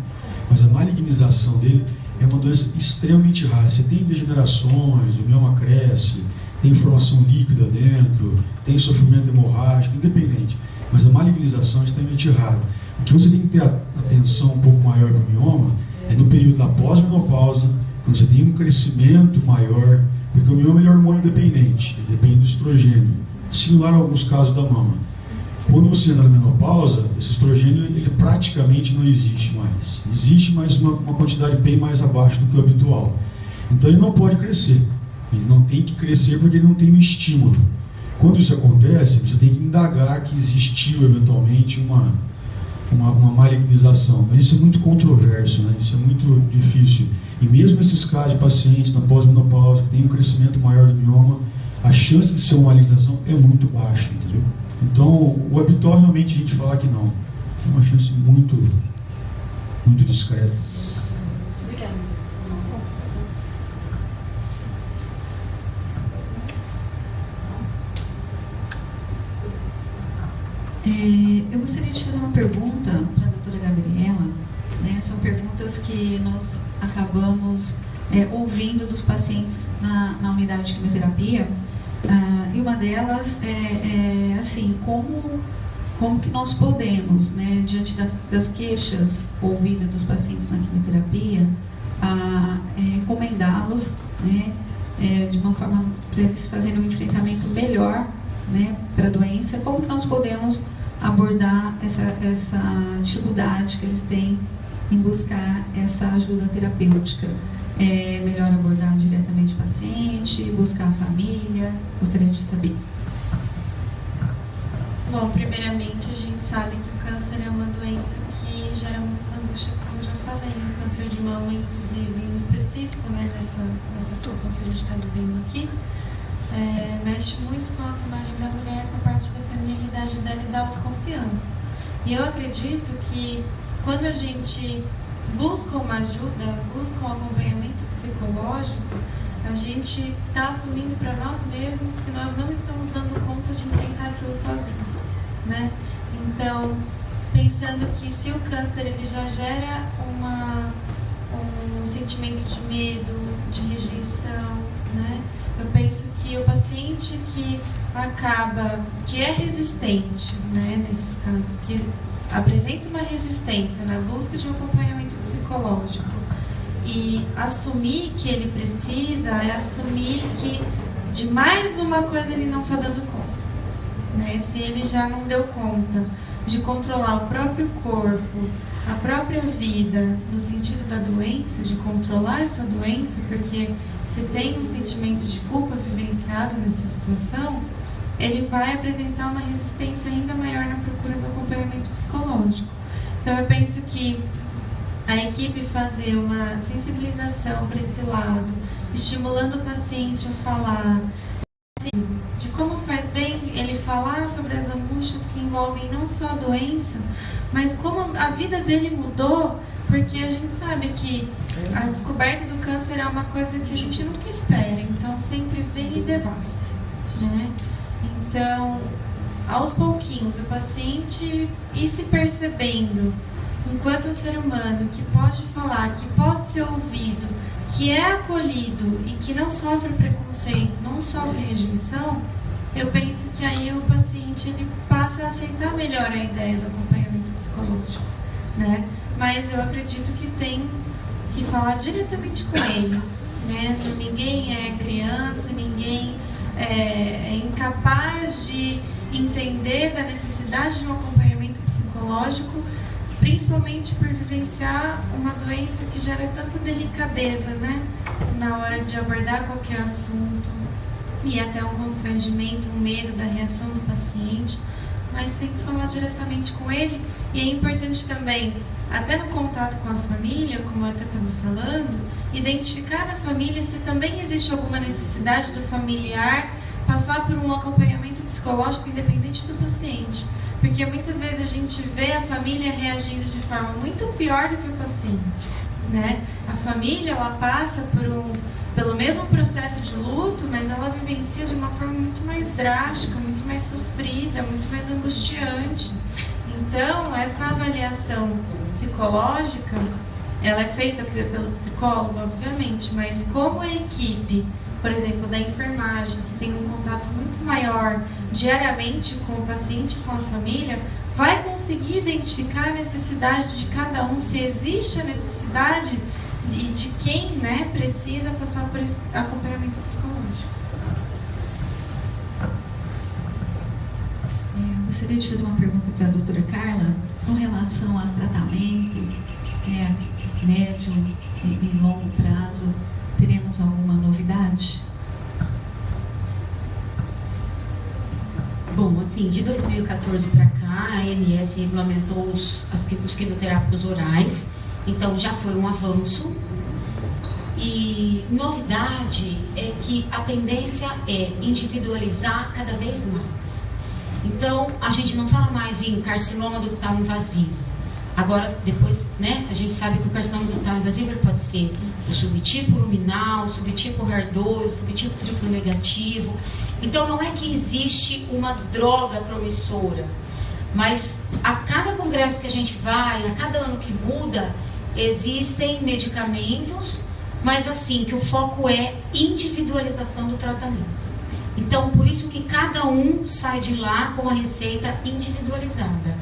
Mas a malignização dele é uma doença extremamente rara. Você tem degenerações, o mioma cresce, tem inflamação líquida dentro, tem sofrimento hemorrágico, independente. Mas a malignização é extremamente rara. O que você tem que ter atenção um pouco maior do mioma é no período da pós-menopausa, quando você tem um crescimento maior, porque o mioma é hormônio dependente, ele depende do estrogênio, similar a alguns casos da mama. Quando você entra na menopausa, esse estrogênio ele praticamente não existe mais. Existe, mas uma quantidade bem mais abaixo do que o habitual. Então ele não pode crescer. Ele não tem que crescer porque ele não tem um estímulo. Quando isso acontece, você tem que indagar que existiu eventualmente uma malignização. Mas isso é muito controverso, né? Isso é muito difícil. E mesmo esses casos de pacientes na pós-menopausa que têm um crescimento maior do mioma, a chance de ser uma malignização é muito baixa, entendeu? Então, o habitual realmente a gente falar que não. É uma chance muito, muito discreta. Obrigada. Eu gostaria de fazer uma pergunta para a doutora Gabriela, né? São perguntas que nós acabamos ouvindo dos pacientes na unidade de quimioterapia, e uma delas é assim, como que nós podemos, né, diante das queixas ouvidas dos pacientes na quimioterapia, recomendá-los, né, de uma forma para eles fazerem um enfrentamento melhor, né, para a doença. Como que nós podemos abordar essa dificuldade que eles têm em buscar essa ajuda terapêutica? É melhor abordar diretamente o paciente, buscar a família? Gostaria de saber. Bom, primeiramente a gente sabe que o câncer é uma doença que gera muitas angústias, como eu já falei. O câncer de mama, inclusive, em específico, né, nessa situação que a gente está vivendo aqui, mexe muito com a autoimagem da mulher, com a parte da feminilidade dela e da autoconfiança. E eu acredito que quando a gente busca uma ajuda, busca um acompanhamento psicológico, A gente está assumindo para nós mesmos que nós não estamos dando conta de enfrentar aquilo sozinhos, né? Então, pensando que se o câncer ele já gera um sentimento de medo, de rejeição, né? Eu penso que o paciente que é resistente, né, nesses casos, que apresenta uma resistência na busca de um acompanhamento psicológico, e assumir que ele precisa é assumir que de mais uma coisa ele não está dando conta, né? Se ele já não deu conta de controlar o próprio corpo, a própria vida, no sentido da doença, de controlar essa doença, porque se tem um sentimento de culpa vivenciado nessa situação, ele vai apresentar uma resistência ainda maior na procura do acompanhamento psicológico. Então eu penso que a equipe fazer uma sensibilização para esse lado, estimulando o paciente a falar de como faz bem ele falar sobre as angústias que envolvem não só a doença, mas como a vida dele mudou, porque a gente sabe que a descoberta do câncer é uma coisa que a gente nunca espera, então sempre vem e devasta, né? Então, aos pouquinhos, o paciente ir se percebendo enquanto um ser humano que pode falar, que pode ser ouvido, que é acolhido e que não sofre preconceito, não sofre rejeição, eu penso que aí o paciente ele passa a aceitar melhor a ideia do acompanhamento psicológico, né? Mas eu acredito que tem que falar diretamente com ele, né? Ninguém é criança, ninguém é incapaz de entender da necessidade de um acompanhamento psicológico, principalmente por vivenciar uma doença que gera tanta delicadeza, né? Na hora de abordar qualquer assunto, e até um constrangimento, um medo da reação do paciente, mas tem que falar diretamente com ele. E é importante também, até no contato com a família, como eu até estava falando, identificar na família se também existe alguma necessidade do familiar passar por um acompanhamento psicológico independente do paciente. Porque muitas vezes a gente vê a família reagindo de forma muito pior do que o paciente, né? A família, ela passa pelo mesmo processo de luto, mas ela vivencia de uma forma muito mais drástica, muito mais sofrida, muito mais angustiante. Então, essa avaliação psicológica, ela é feita pelo psicólogo, obviamente, mas como a equipe, por exemplo, da enfermagem, que tem um contato muito maior diariamente com o paciente e com a família, vai conseguir identificar a necessidade de cada um, se existe a necessidade de quem, né, precisa passar por esse acompanhamento psicológico. Eu gostaria de fazer uma pergunta para a doutora Carla com relação a tratamentos, médio e longo prazo. Teremos alguma novidade? Bom, assim, de 2014 para cá, a ANS regulamentou os quimioterápicos orais, então já foi um avanço. E novidade é que a tendência é individualizar cada vez mais. Então, a gente não fala mais em carcinoma ductal invasivo. Agora, depois, né, a gente sabe que o carcinoma ductal invasivo ele pode ser o subtipo luminal, o subtipo HER2, o subtipo triplo negativo. Então, não é que existe uma droga promissora, mas a cada congresso que a gente vai, a cada ano que muda, existem medicamentos, mas assim, que o foco é individualização do tratamento. Então, por isso que cada um sai de lá com a receita individualizada.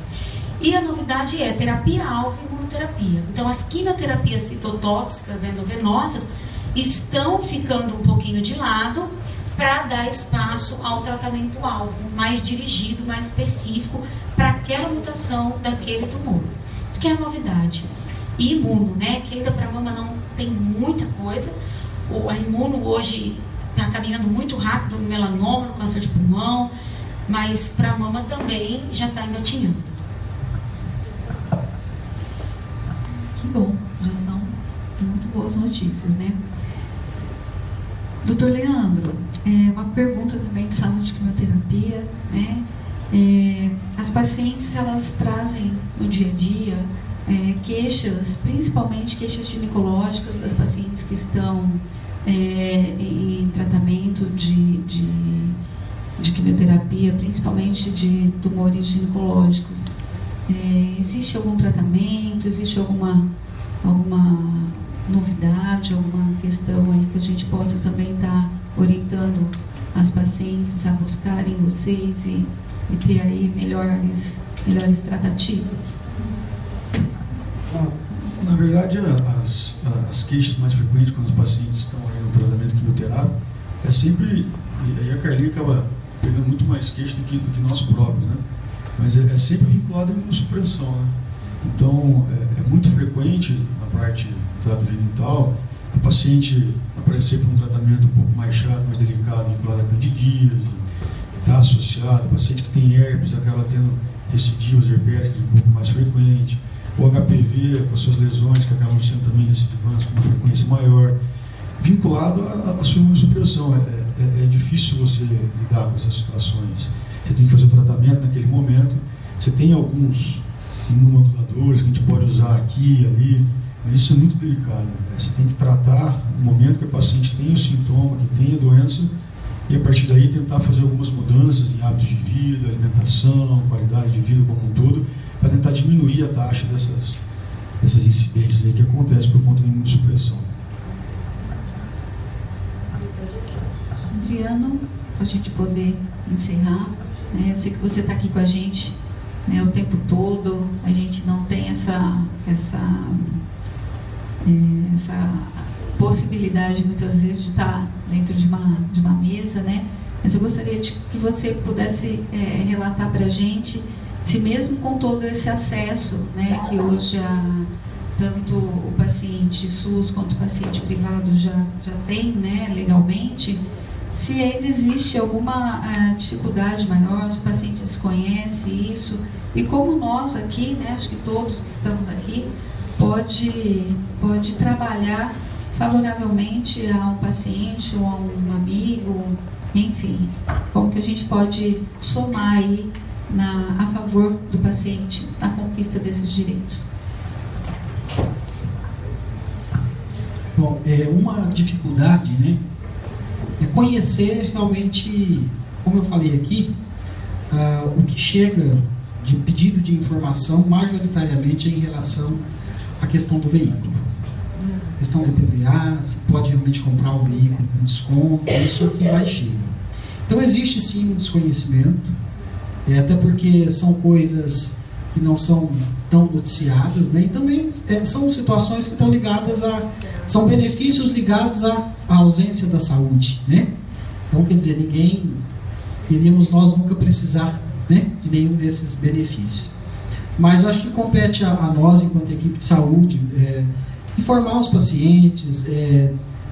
E a novidade é terapia-alvo e imunoterapia. Então, as quimioterapias citotóxicas endovenosas estão ficando um pouquinho de lado para dar espaço ao tratamento-alvo, mais dirigido, mais específico para aquela mutação daquele tumor. Que é a novidade. E imuno, né? Que ainda para a mama não tem muita coisa. A imuno hoje está caminhando muito rápido no melanoma, no câncer de pulmão, mas para a mama também já está engatinhando. Que bom, já são muito boas notícias, né? Doutor Leandro, uma pergunta também de saúde de quimioterapia, né? As pacientes, elas trazem no dia a dia queixas, principalmente queixas ginecológicas das pacientes que estão em tratamento de quimioterapia, principalmente de tumores ginecológicos. Existe algum tratamento? Existe alguma novidade, alguma questão aí que a gente possa também estar orientando as pacientes a buscarem vocês e ter aí melhores tratativas? Na verdade, as queixas mais frequentes quando os pacientes estão aí no tratamento quimioterápico é sempre, e aí a Carlinha acaba pegando muito mais queixa do que nós próprios, né? Mas é sempre vinculado à imunossupressão, né? Então, é muito frequente na parte do trato genital a paciente aparecer com um tratamento um pouco mais chato, mais delicado, vinculado à candidíase, que está associado, paciente que tem herpes acaba tendo recidivas herpéticas um pouco mais frequente, o HPV com as suas lesões que acabam sendo também recidivantes com uma frequência maior, vinculado à sua imunossupressão. É difícil você lidar com essas situações. Você tem que fazer o tratamento naquele momento. Você tem alguns imunomoduladores que a gente pode usar aqui e ali, mas isso é muito delicado. Você tem que tratar no momento que o paciente tem o sintoma, que tem a doença, e a partir daí tentar fazer algumas mudanças em hábitos de vida, alimentação, qualidade de vida como um todo, para tentar diminuir a taxa dessas incidências aí que acontecem por conta da imunossupressão. Adriano, para a gente poder encerrar, né? Eu sei que você está aqui com a gente, né, o tempo todo, a gente não tem essa possibilidade muitas vezes de estar dentro de uma mesa, né? Mas eu gostaria que você pudesse relatar para a gente se mesmo com todo esse acesso, né, que hoje tanto o paciente SUS quanto o paciente privado já tem, né, legalmente, se ainda existe alguma dificuldade maior, se o paciente desconhece isso, e como nós aqui, né, acho que todos que estamos aqui, pode trabalhar favoravelmente a um paciente ou a um amigo, enfim, como que a gente pode somar aí a favor do paciente na conquista desses direitos. Bom, uma dificuldade, né, é conhecer realmente, como eu falei aqui, o que chega de pedido de informação majoritariamente em relação à questão do veículo. A questão do IPVA, se pode realmente comprar o veículo com desconto, isso é o que mais chega. Então existe sim um desconhecimento, até porque são coisas que não são tão noticiadas, né? E também são situações que estão ligadas são benefícios ligados à ausência da saúde, né? Então, quer dizer, queríamos nós nunca precisar, né, de nenhum desses benefícios. Mas eu acho que compete a nós, enquanto equipe de saúde, informar os pacientes,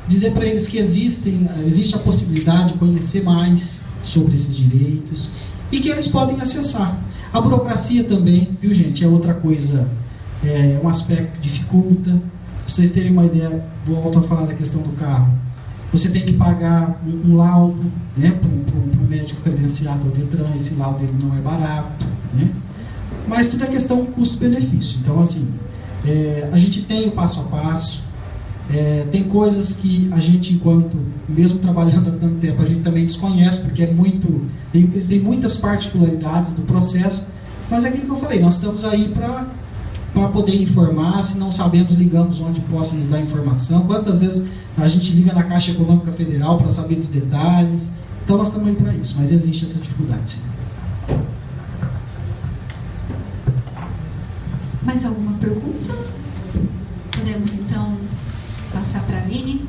dizer para eles que existe a possibilidade de conhecer mais sobre esses direitos e que eles podem acessar. A burocracia também, viu, gente, é outra coisa, é um aspecto que dificulta. Para vocês terem uma ideia, volto a falar da questão do carro. Você tem que pagar um laudo, né, para um médico credenciado ao Detran, esse laudo ele não é barato, né? Mas tudo é questão custo-benefício. Então, assim, a gente tem o passo a passo, tem coisas que a gente, enquanto, mesmo trabalhando há tanto tempo, a gente também desconhece, porque tem muitas particularidades do processo, mas é aquilo que eu falei, nós estamos aí para poder informar. Se não sabemos, ligamos onde possa nos dar informação. Quantas vezes a gente liga na Caixa Econômica Federal para saber dos detalhes. Então nós estamos aí para isso, mas existe essa dificuldade, sim. Mais alguma pergunta? Podemos então passar para a Aline.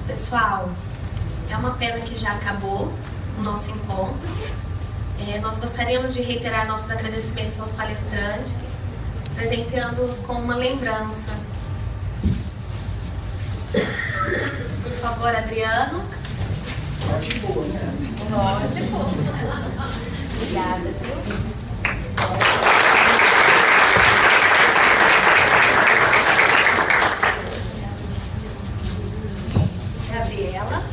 Pessoal, é uma pena que já acabou o nosso encontro. Nós gostaríamos de reiterar nossos agradecimentos aos palestrantes, presenteando-os com uma lembrança. Por favor, Adriano. Lógico, né? Lógico. Obrigada, viu? Gabriela.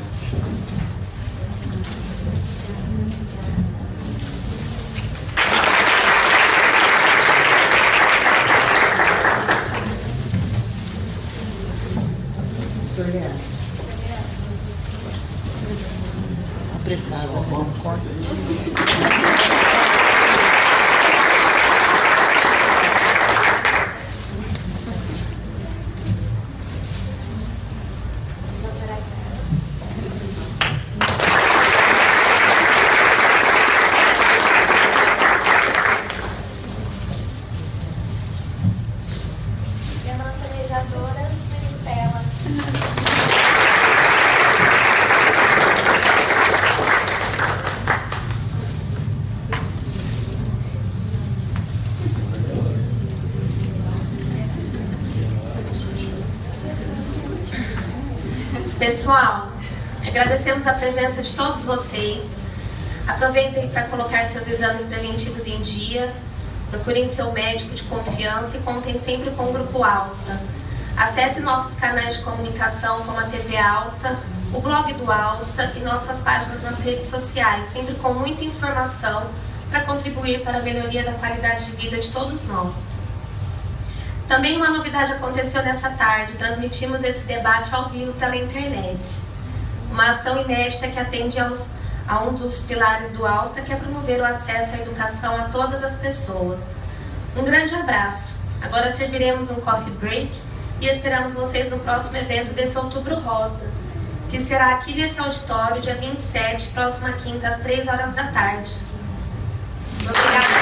Apressado. Corta. Pessoal, agradecemos a presença de todos vocês. Aproveitem para colocar seus exames preventivos em dia. Procurem seu médico de confiança e contem sempre com o Grupo Alsta. Acesse nossos canais de comunicação como a TV Alsta, o blog do Alsta e nossas páginas nas redes sociais, sempre com muita informação para contribuir para a melhoria da qualidade de vida de todos nós. Também uma novidade aconteceu nesta tarde, transmitimos esse debate ao vivo pela internet. Uma ação inédita que atende a um dos pilares do Alsta, que é promover o acesso à educação a todas as pessoas. Um grande abraço. Agora serviremos um coffee break e esperamos vocês no próximo evento desse Outubro Rosa, que será aqui nesse auditório, dia 27, próxima quinta, às 3 horas da tarde. Obrigada.